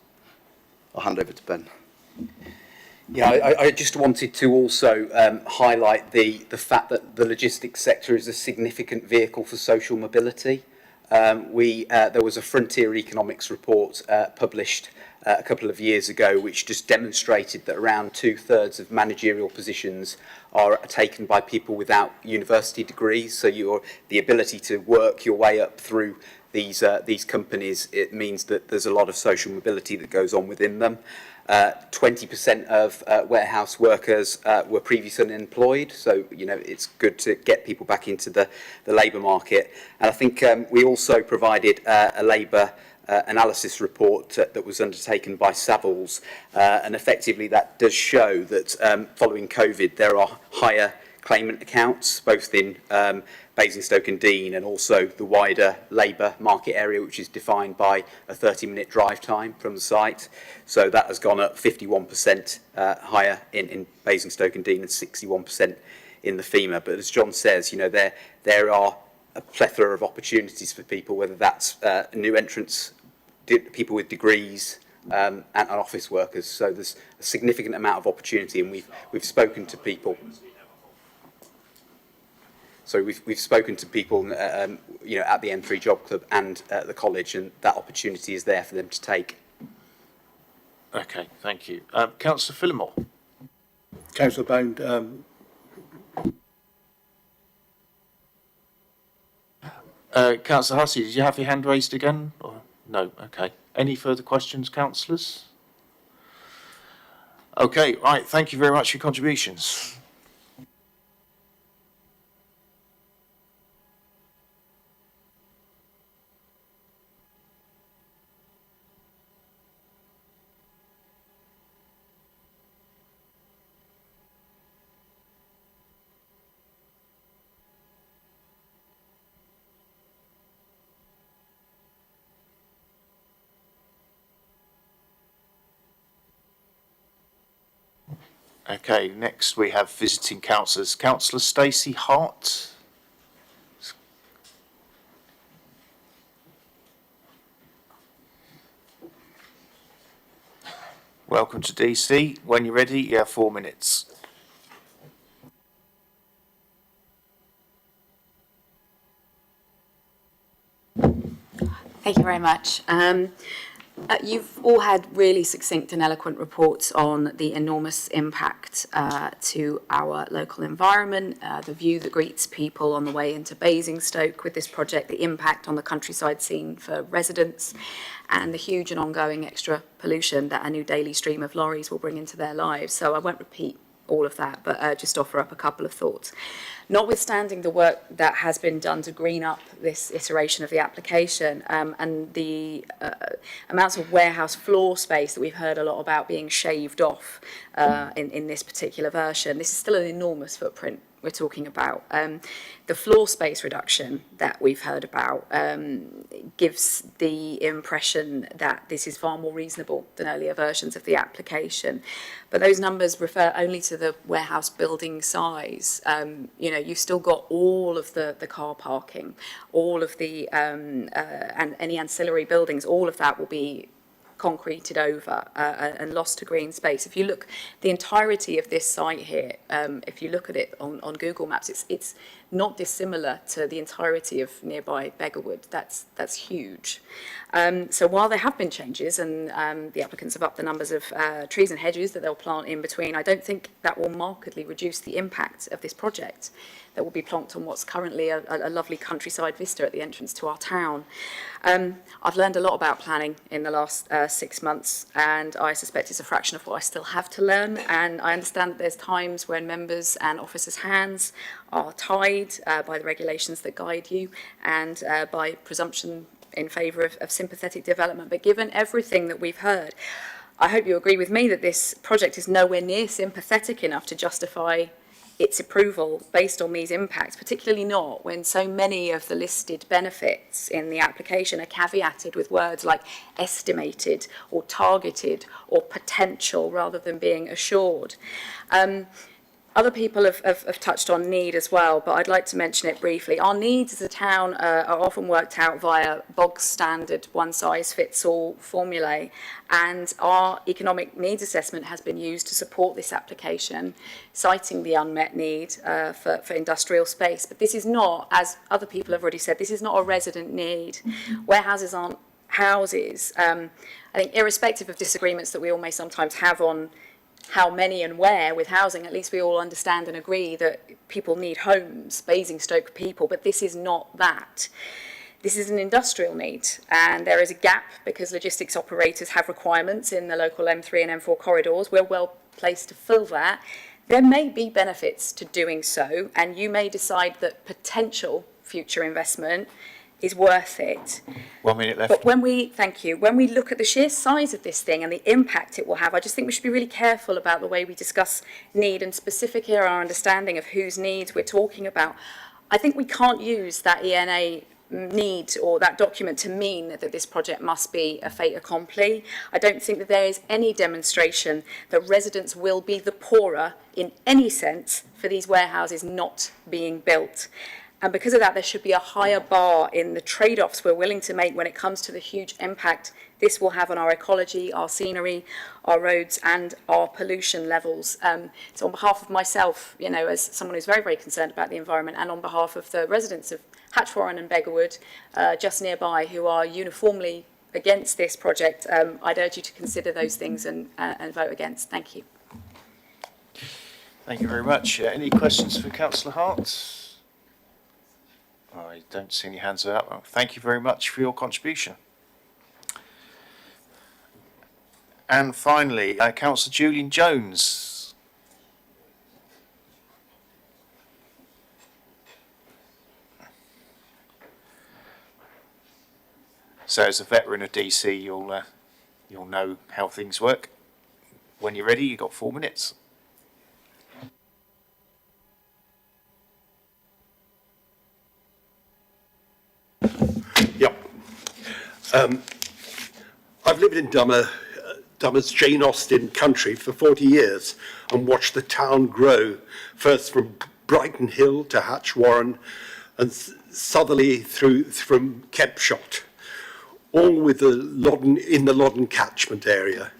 I'll hand over to Ben. Yeah, I just wanted to also highlight the fact that the logistics sector is a significant vehicle for social mobility. There was a Frontier Economics report published a couple of years ago, which just demonstrated that around 2/3 of managerial positions are taken by people without university degrees. So the ability to work your way up through these companies, it means that there's a lot of social mobility that goes on within them. 20% of warehouse workers were previously unemployed, so it's good to get people back into the labour market. And I think we also provided a labour analysis report that was undertaken by Savills, and effectively that does show that following COVID there are higher claimant accounts both in Basingstoke and Deane, and also the wider labour market area, which is defined by a 30-minute drive time from the site. So that has gone up 51% higher in Basingstoke and Deane, and 61% in the FEMA. But as John says, there are a plethora of opportunities for people, whether that's new entrants, people with degrees, and office workers. So there's a significant amount of opportunity, and we've spoken to people. So we've spoken to people, at the M3 Job Club and at the college, and that opportunity is there for them to take. Okay, thank you. Councillor Phillimore. Councillor Bound, Councillor Hussey, did you have your hand raised again? Or? No, okay. Any further questions, councillors? Okay, right, thank you very much for your contributions. Okay, next we have visiting councillors. Councillor Stacey Hart. Welcome to DC. When you're ready, you have 4 minutes. Thank you very much. You've all had really succinct and eloquent reports on the enormous impact to our local environment, the view that greets people on the way into Basingstoke with this project, the impact on the countryside scene for residents, and the huge and ongoing extra pollution that a new daily stream of lorries will bring into their lives. So I won't repeat all of that, but just offer up a couple of thoughts. Notwithstanding the work that has been done to green up this iteration of the application and the amounts of warehouse floor space that we've heard a lot about being shaved off in this particular version, this is still an enormous footprint we're talking about. The floor space reduction that we've heard about gives the impression that this is far more reasonable than earlier versions of the application. But those numbers refer only to the warehouse building size. You know, you've still got all of the car parking, all of the, and any ancillary buildings, all of that will be concreted over and lost to green space. If you look, the entirety of this site here, if you look at it on Google Maps, it's not dissimilar to the entirety of nearby Beggarwood. That's huge. So while there have been changes and the applicants have upped the numbers of trees and hedges that they'll plant in between, I don't think that will markedly reduce the impact of this project that will be plonked on what's currently a lovely countryside vista at the entrance to our town. I've learned a lot about planning in the last 6 months, and I suspect it's a fraction of what I still have to learn. And I understand that there's times when members' and officers' hands are tied by the regulations that guide you and by presumption in favour of sympathetic development. But given everything that we've heard, I hope you agree with me that this project is nowhere near sympathetic enough to justify its approval based on these impacts, particularly not when so many of the listed benefits in the application are caveated with words like estimated or targeted or potential rather than being assured. Other people have touched on need as well, but I'd like to mention it briefly. Our needs as a town are often worked out via bog standard one-size-fits-all formulae, and our economic needs assessment has been used to support this application, citing the unmet need for industrial space. But this is not, as other people have already said, this is not a resident need. Warehouses aren't houses. I think irrespective of disagreements that we all may sometimes have on how many and where with housing, at least we all understand and agree that people need homes, Basingstoke people, but this is not that. This is an industrial need, and there is a gap because logistics operators have requirements in the local M3 and M4 corridors. We're well placed to fill that. There may be benefits to doing so, and you may decide that potential future investment is worth it. 1 minute left. But when we look at the sheer size of this thing and the impact it will have, I just think we should be really careful about the way we discuss need and specifically our understanding of whose needs we're talking about. I think we can't use that ENA need or that document to mean that this project must be a fait accompli. I don't think that there is any demonstration that residents will be the poorer in any sense for these warehouses not being built. And because of that, there should be a higher bar in the trade-offs we're willing to make when it comes to the huge impact this will have on our ecology, our scenery, our roads, and our pollution levels. So on behalf of myself, you know, as someone who's very, very concerned about the environment, and on behalf of the residents of Hatchwarren and Beggarwood, just nearby, who are uniformly against this project, I'd urge you to consider those things and vote against. Thank you. Thank you very much. Any questions for Councillor Hart? I don't see any hands up. Thank you very much for your contribution. And finally, Councillor Julian Jones. So as a veteran of DC, you'll know how things work. When you're ready, you've got 4 minutes. Yep. I've lived in Dummer's Jane Austen country for 40 years and watched the town grow, first from Brighton Hill to Hatch Warren and southerly from Kempshot, all with in the Loddon catchment area.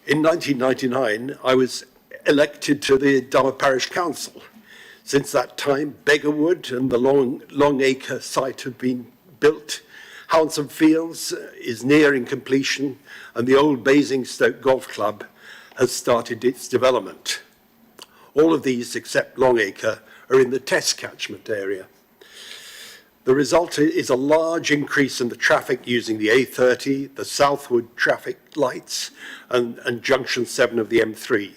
In 1999, I was elected to the Dummer Parish Council. Since that time, Beggarwood and the Long Acre site have been built. Hounsome Fields is nearing completion, and the old Basingstoke Golf Club has started its development. All of these, except Long Acre, are in the test catchment area. The result is a large increase in the traffic using the A30, the southward traffic lights, and Junction 7 of the M3.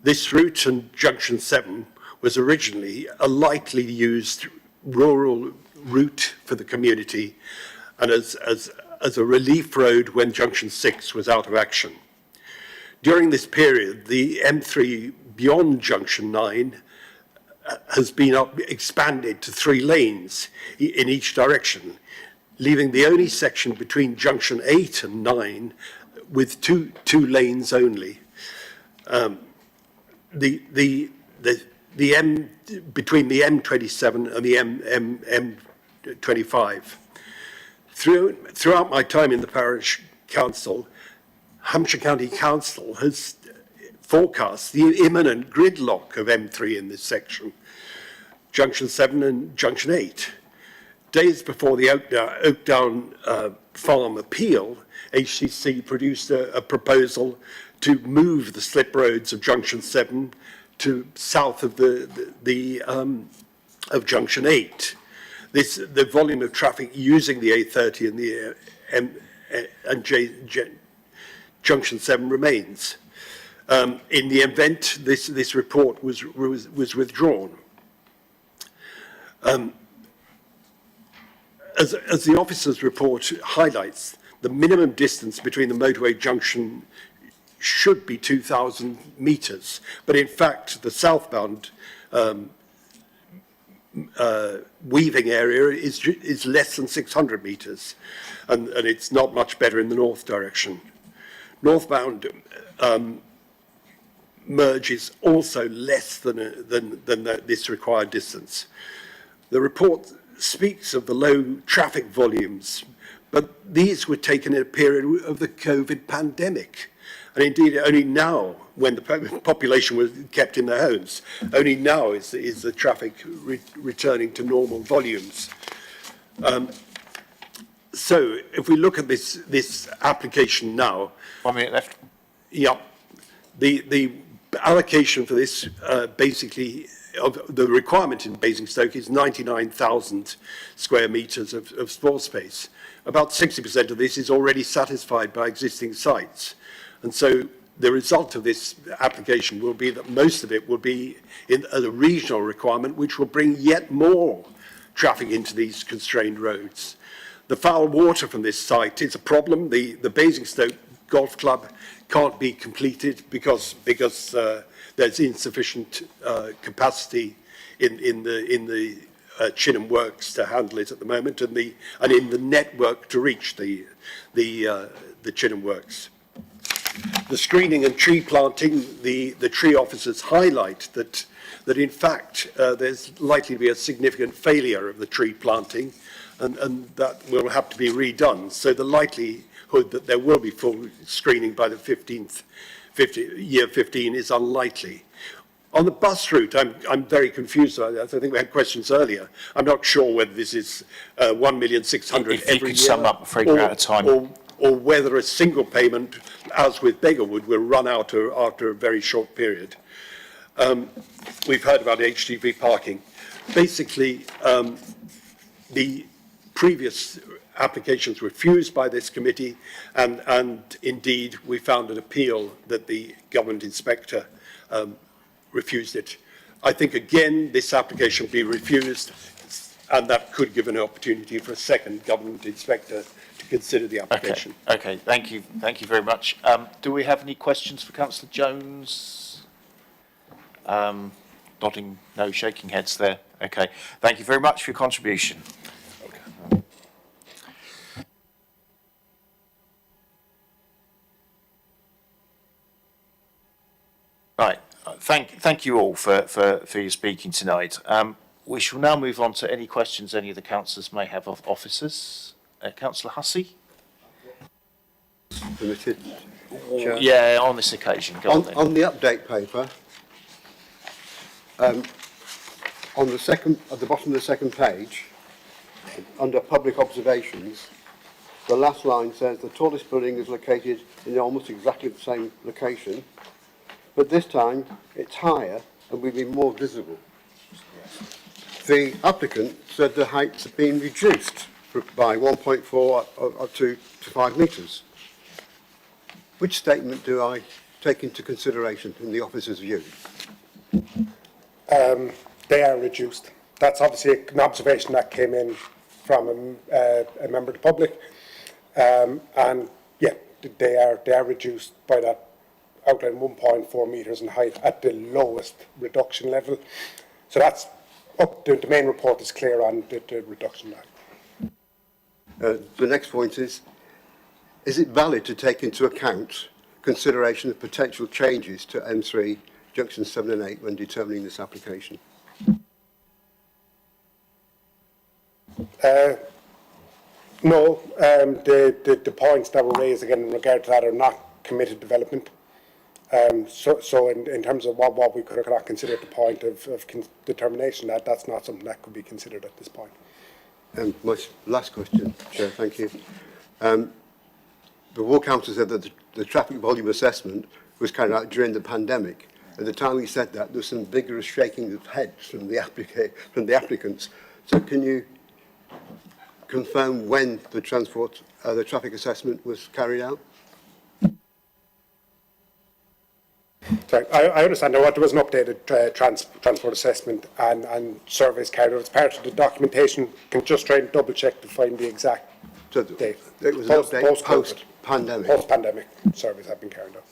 This route and Junction 7 was originally a lightly used rural route for the community and as a relief road when Junction 6 was out of action. During this period, the M3 beyond Junction 9 has been expanded to 3 lanes in each direction, leaving the only section between Junction 8 and 9 with two lanes only. Between the M27 and the M25. Throughout my time in the Parish Council, Hampshire County Council has forecast the imminent gridlock of M3 in this section, Junction 7 and Junction 8. Days before the Oakdown Farm appeal, HCC produced a proposal to move the slip roads of Junction 7 to south of of Junction 8. The volume of traffic using the A30 and Junction 7 remains. In the event this report was withdrawn. As the officer's report highlights, the minimum distance between the motorway junction should be 2,000 metres, but in fact the southbound weaving area is less than 600 metres, and it's not much better in the north direction. Northbound merge is also less than this required distance. The report speaks of the low traffic volumes, but these were taken in a period of the COVID pandemic. And indeed, only now, when the population was kept in their homes, only now is the traffic returning to normal volumes. So if we look at this application now. 1 minute left. Yeah. The allocation for this basically of the requirement in Basingstoke is 99,000 square metres of floor space. About 60% of this is already satisfied by existing sites. And so the result of this application will be that most of it will be in a regional requirement, which will bring yet more traffic into these constrained roads. The foul water from this site is a problem. The Basingstoke Golf Club can't be completed because there's insufficient capacity in the Chinham Works to handle it at the moment, and in the network to reach the Chinham Works. The screening and tree planting, the tree officers highlight that in fact there's likely to be a significant failure of the tree planting, and that will have to be redone. So the likelihood that there will be full screening by the year 15 is unlikely. On the bus route, I'm very confused. I think we had questions earlier. I'm not sure whether this is 1,600,000 every year. If you could sum up, I'm afraid we're out of time. Or whether a single payment, as with Beggarwood, will run out after a very short period. We've heard about HGV parking. Basically, the previous applications refused by this committee, and indeed we found an appeal that the government inspector refused it. I think again this application be refused, and that could give an opportunity for a second government inspector to consider the application. Okay, thank you very much. Do we have any questions for Councillor Jones? Nodding, no, shaking heads there. Okay, thank you very much for your contribution. Right, thank you all for your speaking tonight. We shall now move on to any questions any of the councillors may have of officers. Councillor Hussey? Permitted, Chair? Yeah, on this occasion. Go on then. On the update paper, on the second, at the bottom of the second page, under public observations, the last line says the tallest building is located in almost exactly the same location, but this time it's higher and will be more visible. The applicant said the heights have been reduced by 1.4 up to 5 metres. Which statement do I take into consideration in the officer's view? They are reduced. That's obviously an observation that came in from a member of the public, and yeah, they are reduced by that outline 1.4 metres in height at the lowest reduction level. So that's up. The main report is clear on the reduction level. The next point is it valid to take into account consideration of potential changes to M3 junctions 7 and 8 when determining this application? No, the points that were raised again in regard to that are not committed development. So in terms of what we could or could not consider at the point of determination, that's not something that could be considered at this point. And my last question, Chair, thank you. The Ward Council said that the traffic volume assessment was carried out during the pandemic. At the time we said that, there was some vigorous shaking of heads from the applicants. So can you confirm when the traffic assessment was carried out? Sorry, I understand there was an updated transport assessment and surveys carried out as part of the documentation. Can just try and double check to find the exact date. It was an update post-pandemic. Post-pandemic surveys have been carried out.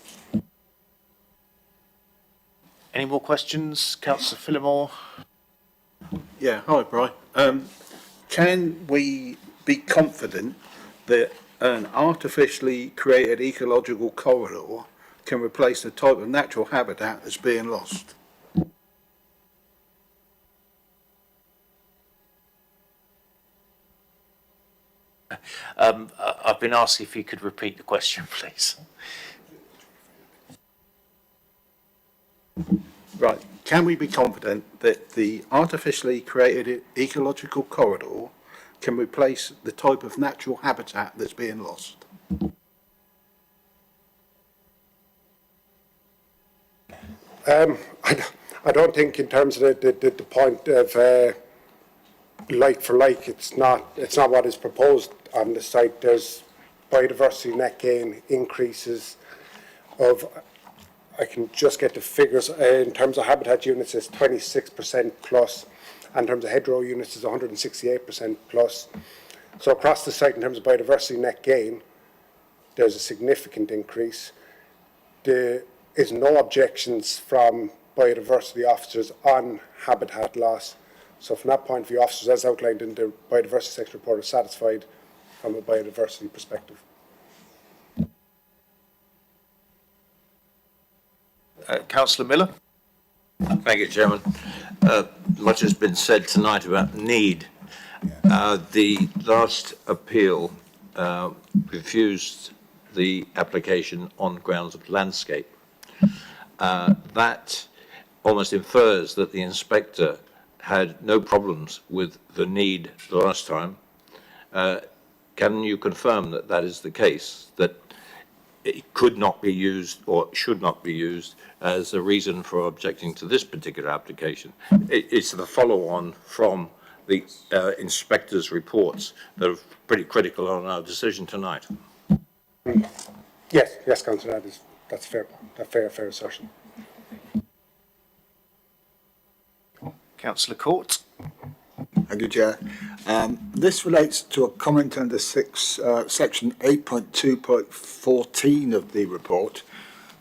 Any more questions? Councillor Phillimore? Yeah, hi, Brian. Can we be confident that an artificially created ecological corridor can replace the type of natural habitat that's being lost? I've been asked if you could repeat the question, please. Right. Can we be confident that the artificially created ecological corridor can replace the type of natural habitat that's being lost? I don't think in terms of the point of like for like, it's not what is proposed on the site. There's biodiversity net gain increases of, I can just get the figures, in terms of habitat units it's 26% plus, and in terms of hedgerow units it's 168% plus. So across the site in terms of biodiversity net gain, there's a significant increase. There is no objections from biodiversity officers on habitat loss. So from that point of view, officers, as outlined in the biodiversity section report, are satisfied from a biodiversity perspective. Councillor Miller? Thank you, Chairman. Much has been said tonight about need. The last appeal refused the application on grounds of landscape. That almost infers that the inspector had no problems with the need the last time. Can you confirm that that is the case, that it could not be used or should not be used as a reason for objecting to this particular application? It's the follow-on from the inspector's reports that are pretty critical on our decision tonight. Yes, councillor, that's fair. A fair assertion. Councillor Court. Thank you, Chair. This relates to a comment under section 8.2.14 of the report,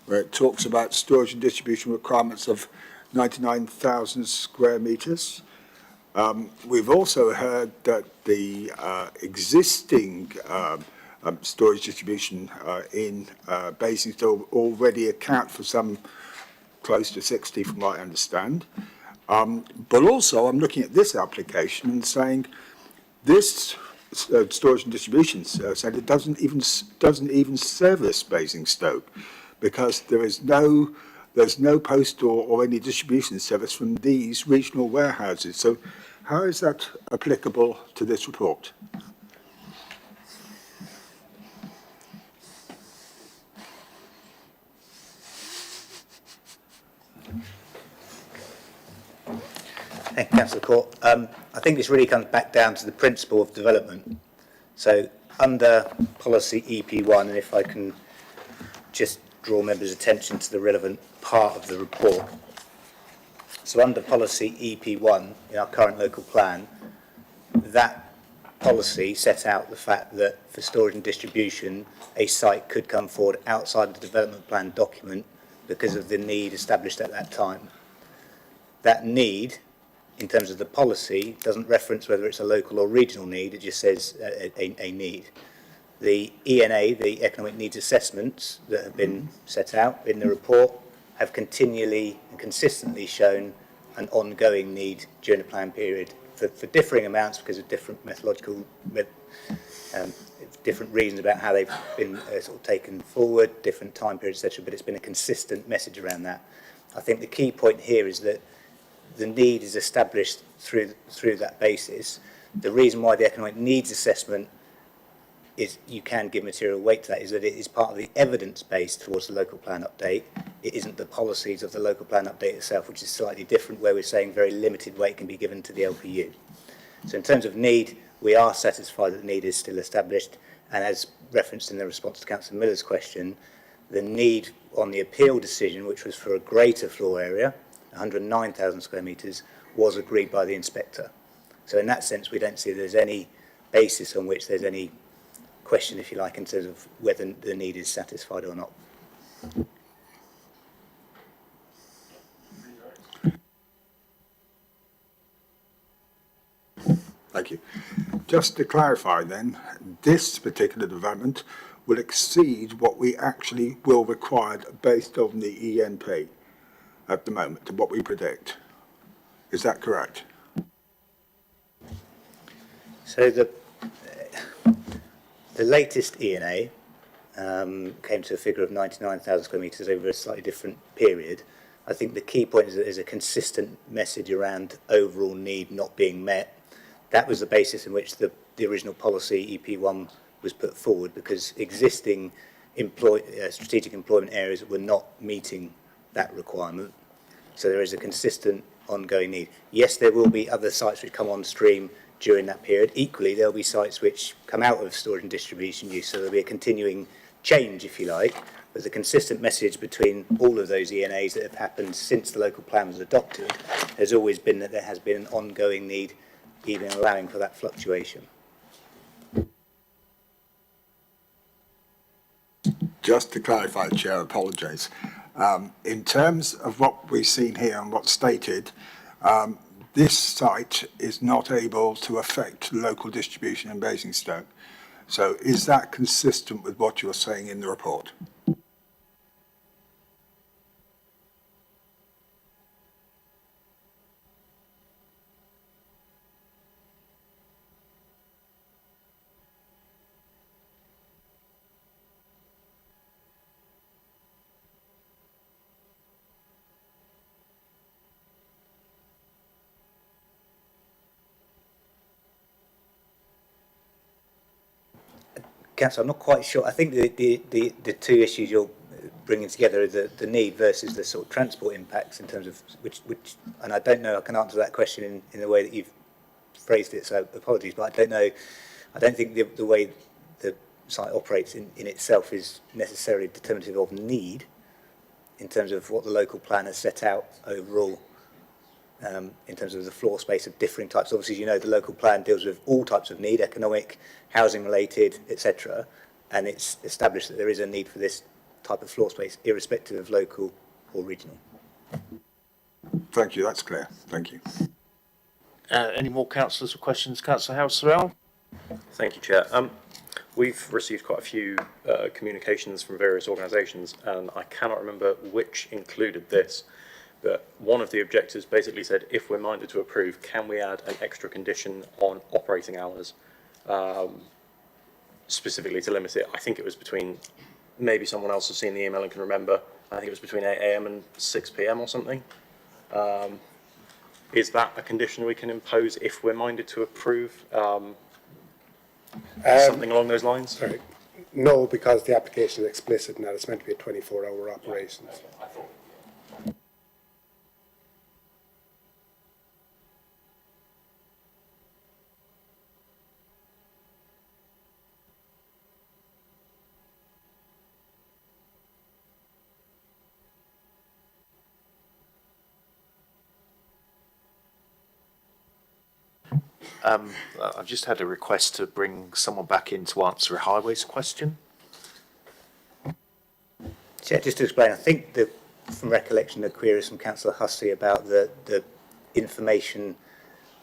where it talks about storage and distribution requirements of 99,000 square metres. We've also heard that the existing storage distribution in Basingstoke already account for some close to 60, from what I understand. But also, I'm looking at this application and saying this storage and distribution centre doesn't even service Basingstoke, because there's no postal or any distribution service from these regional warehouses. So, how is that applicable to this report? Thank you, Councillor Court. I think this really comes back down to the principle of development. So under policy EP1, and if I can just draw members' attention to the relevant part of the report. So under policy EP1 in our current local plan, that policy set out the fact that for storage and distribution, a site could come forward outside the development plan document because of the need established at that time. That need, in terms of the policy, doesn't reference whether it's a local or regional need, it just says a need. The ENA, the Economic Needs Assessments that have been set out in the report, have continually and consistently shown an ongoing need during the plan period for differing amounts because of different methodological, different reasons about how they've been sort of taken forward, different time periods, etc. But it's been a consistent message around that. I think the key point here is that the need is established through that basis. The reason why the economic needs assessment is you can give material weight to that is that it is part of the evidence base towards the local plan update. It isn't the policies of the local plan update itself, which is slightly different, where we're saying very limited weight can be given to the LPU. So in terms of need, we are satisfied that the need is still established, and as referenced in the response to Councillor Miller's question, the need on the appeal decision, which was for a greater floor area, 109,000 square metres, was agreed by the inspector. So in that sense, we don't see there's any basis on which there's any question, if you like, in terms of whether the need is satisfied or not. Thank you. Just to clarify then, this particular development will exceed what we actually will require based on the ENP at the moment, and what we predict. Is that correct? So the latest ENA came to a figure of 99,000 square metres over a slightly different period. I think the key point is that there's a consistent message around overall need not being met. That was the basis in which the original policy, EP1, was put forward, because existing strategic employment areas were not meeting that requirement. So there is a consistent ongoing need. Yes, there will be other sites which come on stream during that period. Equally, there'll be sites which come out of storage and distribution use, so there'll be a continuing change, if you like. But the consistent message between all of those ENAs that have happened since the local plan was adopted has always been that there has been an ongoing need, even allowing for that fluctuation. Just to clarify, Chair, I apologise. In terms of what we've seen here and what's stated, this site is not able to affect local distribution in Basingstoke. So is that consistent with what you're saying in the report? Councillor, I'm not quite sure. I think the two issues you're bringing together are the need versus the sort of transport impacts in terms of which, and I don't know I can answer that question in the way that you've phrased it, so apologies, but I don't think the way the site operates in itself is necessarily determinative of need in terms of what the local plan has set out overall, in terms of the floor space of differing types. Obviously, as you know, the local plan deals with all types of need, economic, housing related, etc. And it's established that there is a need for this type of floor space, irrespective of local or regional. Thank you, that's clear. Thank you. Any more councillors with questions? Councillor House-Sorrell? Thank you, Chair. We've received quite a few communications from various organisations, and I cannot remember which included this, but one of the objectors basically said, if we're minded to approve, can we add an extra condition on operating hours, specifically to limit it? I think it was between, maybe someone else has seen the email and can remember, I think it was between 8 AM and 6 PM or something. Is that a condition we can impose if we're minded to approve something along those lines? Sorry. No, because the application is explicit and that it's meant to be a 24-hour operation. I've just had a request to bring someone back in to answer a highways question. Yeah, just to explain, I think that from recollection, the queries from Councillor Hussey about the information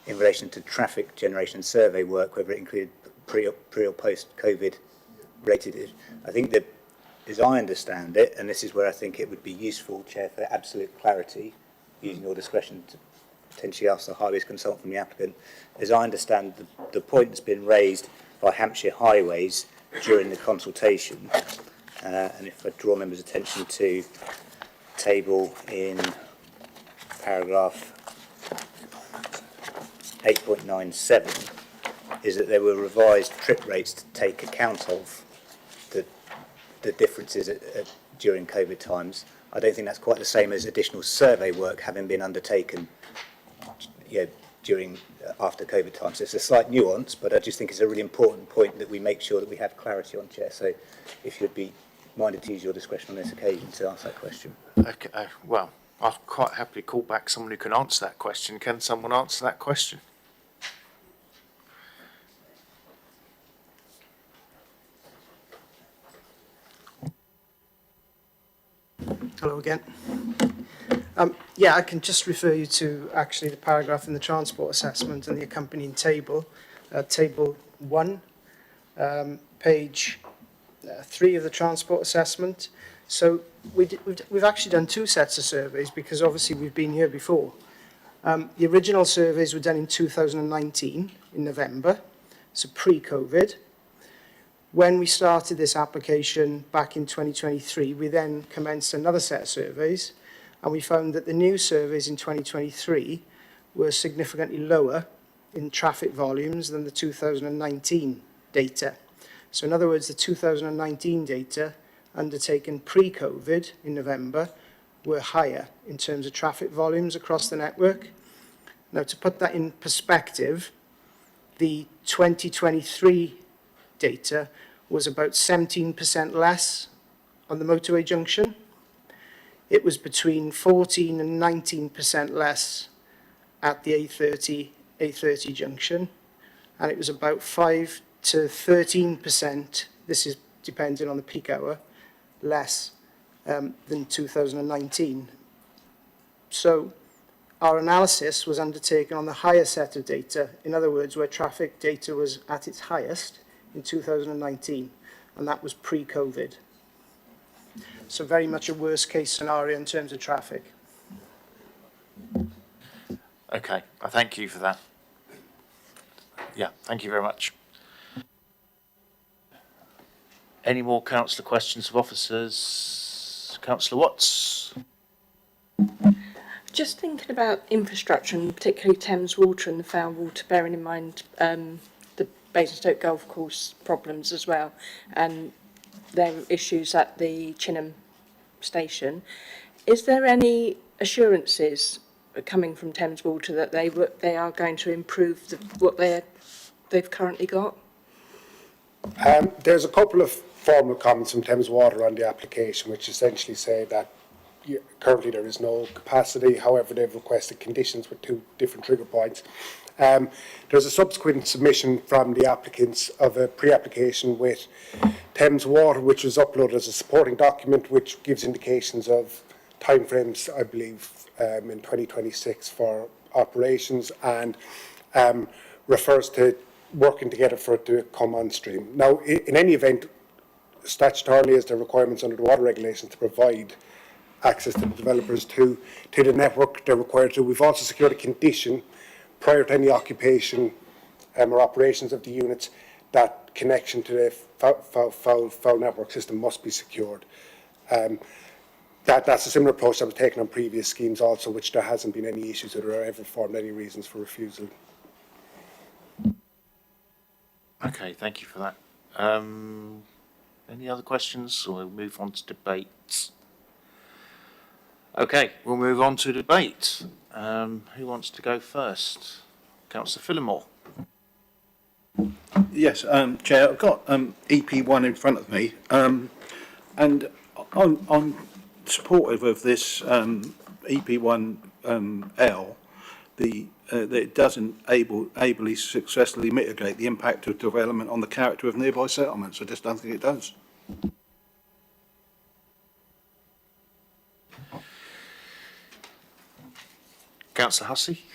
in relation to traffic generation survey work, whether it included pre or post-COVID related. I think that, as I understand it, and this is where I think it would be useful, Chair, for absolute clarity, using your discretion to potentially ask the highways consultant from the applicant. As I understand, the point that's been raised by Hampshire Highways during the consultation, and if I draw members' attention to table in paragraph 8.97, is that there were revised trip rates to take account of the differences during COVID times. I don't think that's quite the same as additional survey work having been undertaken after COVID times. So it's a slight nuance, but I just think it's a really important point that we make sure that we have clarity on, Chair. So if you'd be minded to use your discretion on this occasion to ask that question. Okay, well, I'll quite happily call back someone who can answer that question. Can someone answer that question? Hello again. Yeah, I can just refer you to actually the paragraph in the transport assessment and the accompanying table, table 1, page 3 of the transport assessment. So we've actually done 2 sets of surveys because obviously we've been here before. The original surveys were done in 2019 in November, so pre-COVID. When we started this application back in 2023, we then commenced another set of surveys, and we found that the new surveys in 2023 were significantly lower in traffic volumes than the 2019 data. So in other words, the 2019 data undertaken pre-COVID in November were higher in terms of traffic volumes across the network. Now, to put that in perspective, the 2023 data was about 17% less on the motorway junction. It was between 14 and 19% less at the A30 junction, and it was about 5 to 13%, this is depending on the peak hour, less than 2019. So our analysis was undertaken on the higher set of data, in other words, where traffic data was at its highest in 2019, and that was pre-COVID. So very much a worst case scenario in terms of traffic. Okay, I thank you for that. Yeah, thank you very much. Any more councillor questions of officers? Councillor Watts? Just thinking about infrastructure, and particularly Thames Water and the foul water, bearing in mind the Basingstoke Golf Course problems as well, and their issues at the Chinham station. Is there any assurances coming from Thames Water that they are going to improve what they've currently got? There's a couple of formal comments from Thames Water on the application, which essentially say that currently there is no capacity. However, they've requested conditions with 2 different trigger points. There's a subsequent submission from the applicants of a pre-application with Thames Water, which was uploaded as a supporting document, which gives indications of timeframes, I believe, in 2026 for operations, and refers to working together for it to come on stream. Now, in any event, statutorily, is the requirements under the water regulations to provide access to the developers to the network they're required to. We've also secured a condition prior to any occupation or operations of the units that connection to the foul network system must be secured. That's a similar approach that was taken on previous schemes also, which there hasn't been any issues or ever formed any reasons for refusal. Okay, thank you for that. Any other questions, or we'll move on to debate? Okay, we'll move on to debate. Who wants to go first? Councillor Phillimore. Yes, Chair, I've got EP1 in front of me, and I'm supportive of this EP1L, that it doesn't ably successfully mitigate the impact of development on the character of nearby settlements. I just don't think it does. Councillor Hussey.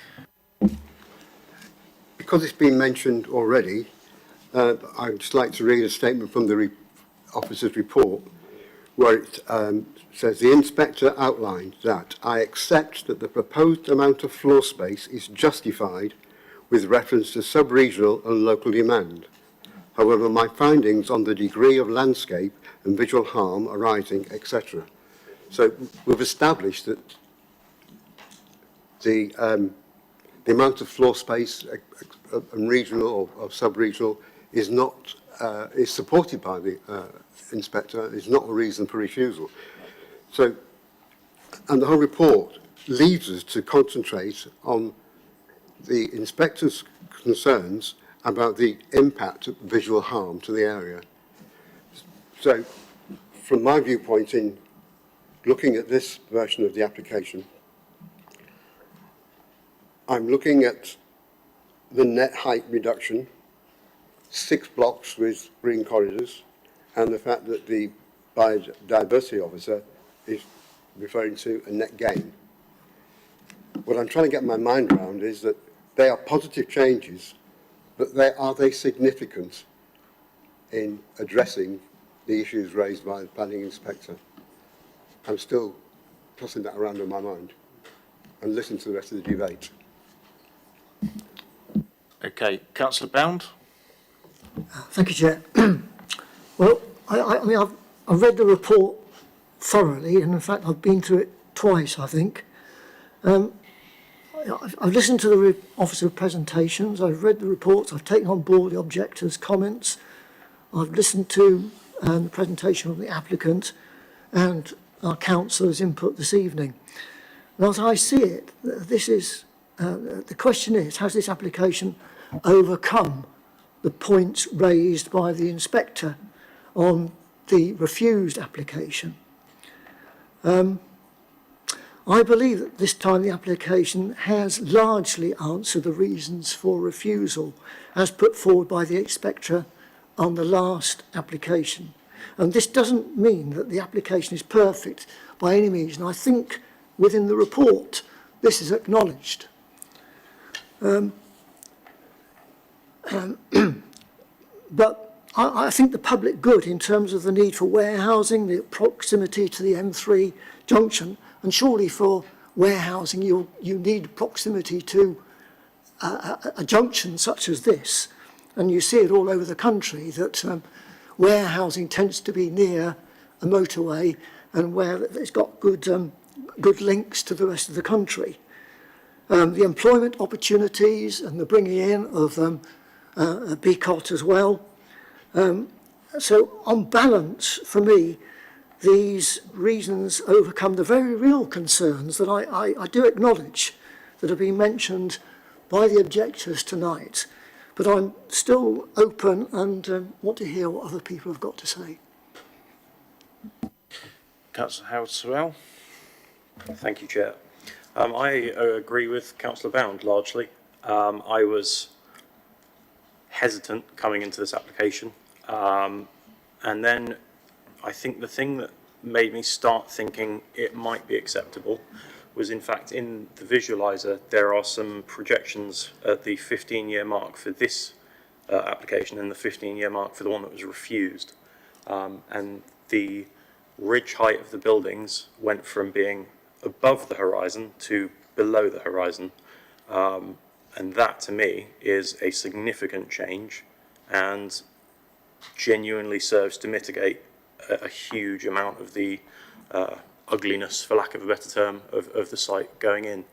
Because it's been mentioned already, I'd just like to read a statement from the officer's report, where it says, the inspector outlined that I accept that the proposed amount of floor space is justified with reference to sub-regional and local demand. However, my findings on the degree of landscape and visual harm arising, etc. So we've established that the amount of floor space and regional or sub-regional is not is supported by the inspector, is not a reason for refusal. So, and the whole report leads us to concentrate on the inspector's concerns about the impact of visual harm to the area. So, from my viewpoint in looking at this version of the application, I'm looking at the net height reduction, 6 blocks with green corridors, and the fact that the biodiversity officer is referring to a net gain. What I'm trying to get my mind around is that they are positive changes, but are they significant in addressing the issues raised by the planning inspector? I'm still tossing that around in my mind and listening to the rest of the debate. Okay, Councillor Bound. Thank you, Chair. Well, I mean, I've read the report thoroughly, and in fact, I've been through it twice, I think. I've listened to the officer presentations, I've read the reports, I've taken on board the objectors' comments, I've listened to the presentation of the applicant and our councillor's input this evening. And as I see it, this is, the question is, has this application overcome the points raised by the inspector on the refused application? I believe that this time the application has largely answered the reasons for refusal as put forward by the inspector on the last application. And this doesn't mean that the application is perfect by any means, and I think within the report this is acknowledged. But I think the public good in terms of the need for warehousing, the proximity to the M3 junction, and surely for warehousing you need proximity to a junction such as this. And you see it all over the country that warehousing tends to be near a motorway and where it's got good links to the rest of the country. The employment opportunities and the bringing in of a BCOT as well. So on balance, for me, these reasons overcome the very real concerns that I do acknowledge that have been mentioned by the objectors tonight, but I'm still open and want to hear what other people have got to say. Councillor Howard-Sorrell. Thank you, Chair. I agree with Councillor Bound largely. I was hesitant coming into this application, and then I think the thing that made me start thinking it might be acceptable was, in fact, in the visualiser there are some projections at the 15-year mark for this application and the 15-year mark for the one that was refused, and the ridge height of the buildings went from being above the horizon to below the horizon, and that to me is a significant change and genuinely serves to mitigate a huge amount of the ugliness, for lack of a better term, of the site going in.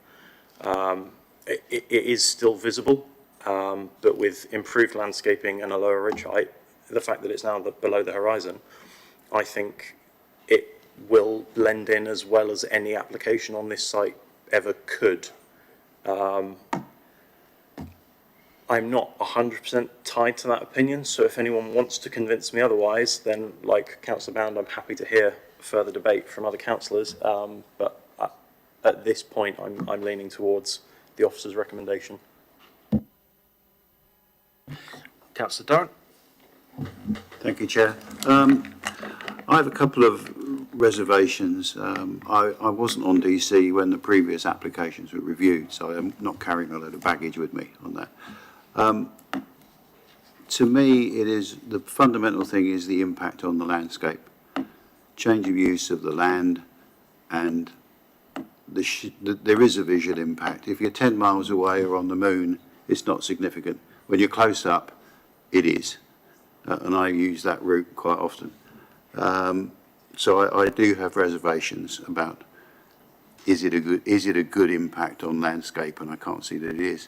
It is still visible, but with improved landscaping and a lower ridge height, the fact that it's now below the horizon, I think it will blend in as well as any application on this site ever could. I'm not 100% tied to that opinion, so if anyone wants to convince me otherwise, then like Councillor Bound, I'm happy to hear further debate from other councillors, but at this point I'm leaning towards the officer's recommendation. Councillor Durrant. Thank you, Chair. I have a couple of reservations. I wasn't on DC when the previous applications were reviewed, so I'm not carrying a load of baggage with me on that. To me, it is the fundamental thing is the impact on the landscape, change of use of the land, and there is a visual impact. If you're 10 miles away or on the moon, it's not significant. When you're close up, it is, and I use that route quite often. So I do have reservations about is it a good impact on landscape, and I can't see that it is.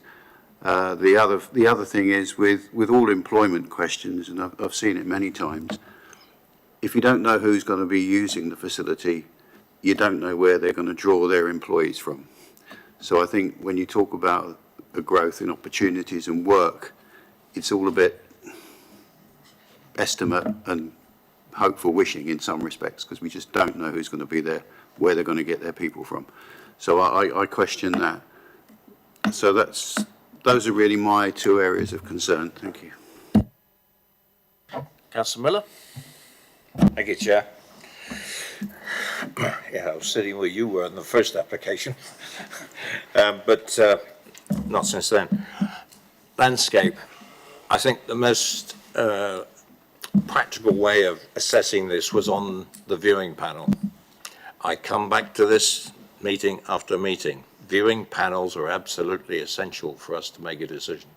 The other thing is with all employment questions, and I've seen it many times, if you don't know who's going to be using the facility, you don't know where they're going to draw their employees from. So I think when you talk about a growth in opportunities and work, it's all a bit estimate and hopeful wishing in some respects, because we just don't know who's going to be there, where they're going to get their people from. So I question that. So those are really my two areas of concern. Thank you. Councillor Miller. Thank you, Chair. Yeah, I was sitting where you were in the first application, but not since then. Landscape. I think the most practical way of assessing this was on the viewing panel. I come back to this meeting after meeting. Viewing panels are absolutely essential for us to make a decision.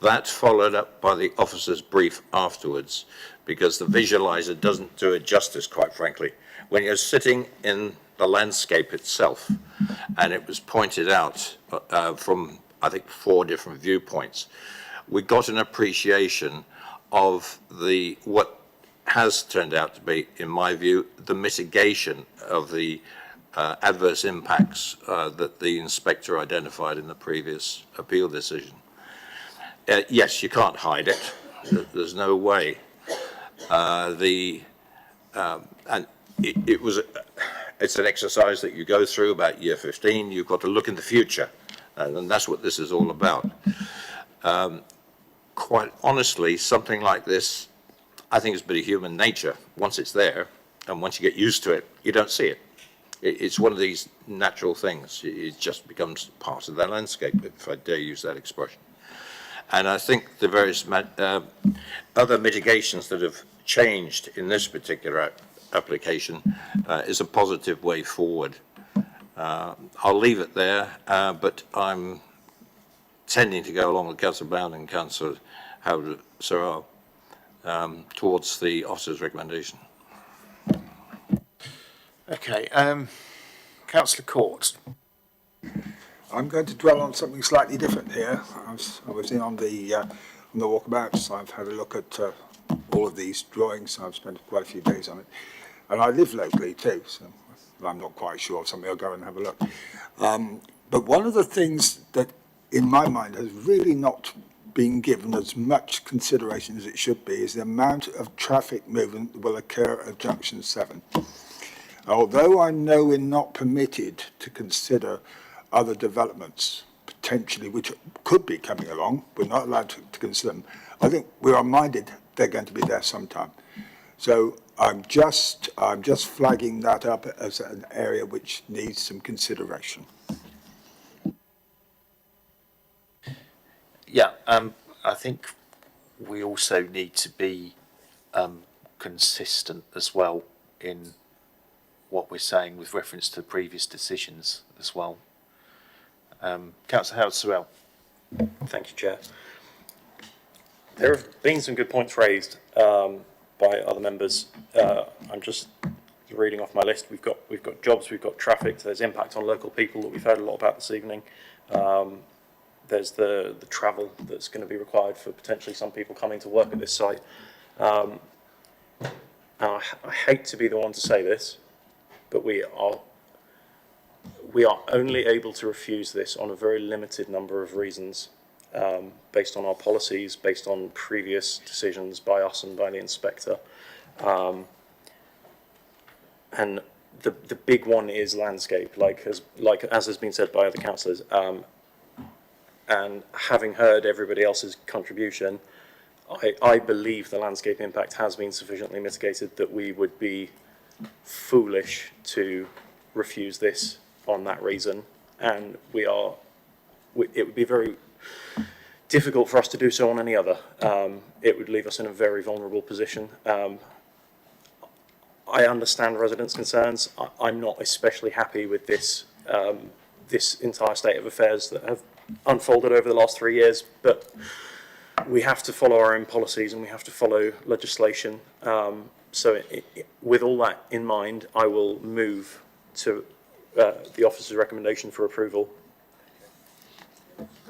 That's followed up by the officer's brief afterwards, because the visualizer doesn't do it justice, quite frankly. When you're sitting in the landscape itself, and it was pointed out from, I think, 4 different viewpoints, we got an appreciation of what has turned out to be, in my view, the mitigation of the adverse impacts that the inspector identified in the previous appeal decision. Yes, you can't hide it. There's no way. And it's an exercise that you go through about year 15. You've got to look in the future, and that's what this is all about. Quite honestly, something like this, I think it's a bit of human nature. Once it's there, and once you get used to it, you don't see it. It's one of these natural things. It just becomes part of the landscape, if I dare use that expression. And I think the various other mitigations that have changed in this particular application is a positive way forward. I'll leave it there, but I'm tending to go along with Councillor Brown and Councillor Howard-Sorrell towards the officer's recommendation. Okay, Councillor Court. I'm going to dwell on something slightly different here. I was in on the walkabout, so I've had a look at all of these drawings. I've spent quite a few days on it, and I live locally too, so I'm not quite sure. Something I'll go and have a look. But one of the things that, in my mind, has really not been given as much consideration as it should be is the amount of traffic movement that will occur at junction 7. Although I know we're not permitted to consider other developments potentially which could be coming along, we're not allowed to consider them. I think we are minded they're going to be there sometime. So I'm just flagging that up as an area which needs some consideration. Yeah, I think we also need to be consistent as well in what we're saying with reference to previous decisions as well. Councillor Howard-Sorrell. Thank you, Chair. There have been some good points raised by other members. I'm just reading off my list. We've got jobs, we've got traffic. There's impact on local people that we've heard a lot about this evening. There's the travel that's going to be required for potentially some people coming to work at this site. And I hate to be the one to say this, but we are only able to refuse this on a very limited number of reasons, based on our policies, based on previous decisions by us and by the inspector. And the big one is landscape, as has been said by other councillors. And having heard everybody else's contribution, I believe the landscape impact has been sufficiently mitigated that we would be foolish to refuse this on that reason, and it would be very difficult for us to do so on any other. It would leave us in a very vulnerable position. I understand residents' concerns. I'm not especially happy with this this entire state of affairs that have unfolded over the last 3 years, but we have to follow our own policies and we have to follow legislation. So with all that in mind, I will move to the officer's recommendation for approval.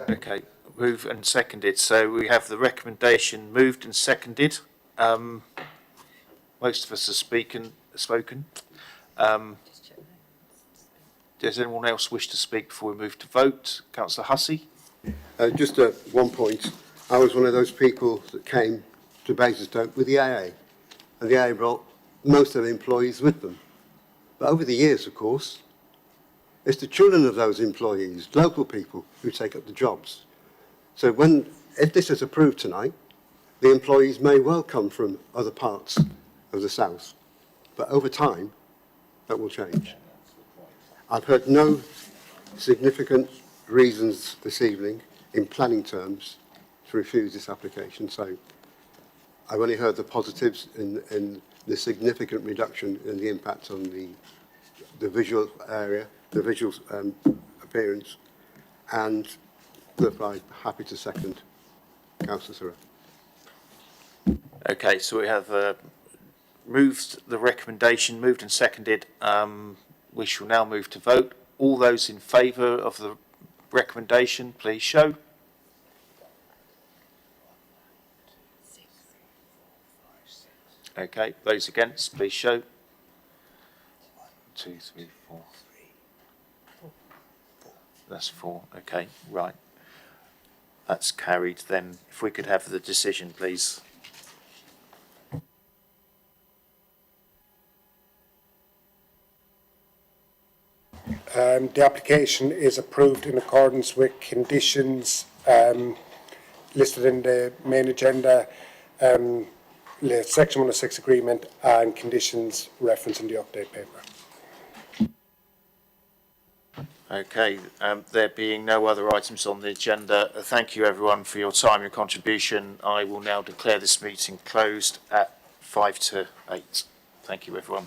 Okay, moved and seconded. So we have the recommendation moved and seconded. Most of us have spoken. Does anyone else wish to speak before we move to vote? Councillor Hussey. Just one point. I was one of those people that came to Basingstoke with the AA, and the AA brought most of the employees with them. But over the years, of course, it's the children of those employees, local people, who take up the jobs. So if this is approved tonight, the employees may well come from other parts of the south. But over time, that will change. I've heard no significant reasons this evening in planning terms to refuse this application. So I've only heard the positives in the significant reduction in the impact on the visual area, the visual appearance, and therefore I'm happy to second Councillor Sorrell. Okay, so we have moved the recommendation, moved and seconded. We shall now move to vote. All those in favour of the recommendation, please show. Okay, those against, please show. 2, 3, 4. That's 4. Okay, right. That's carried. Then, if we could have the decision, please. The application is approved in accordance with conditions listed in the main agenda, Section 106 agreement, and conditions referenced in the update paper. Okay, there being no other items on the agenda, thank you everyone for your time and contribution. I will now declare this meeting closed at 5 to 8. Thank you everyone.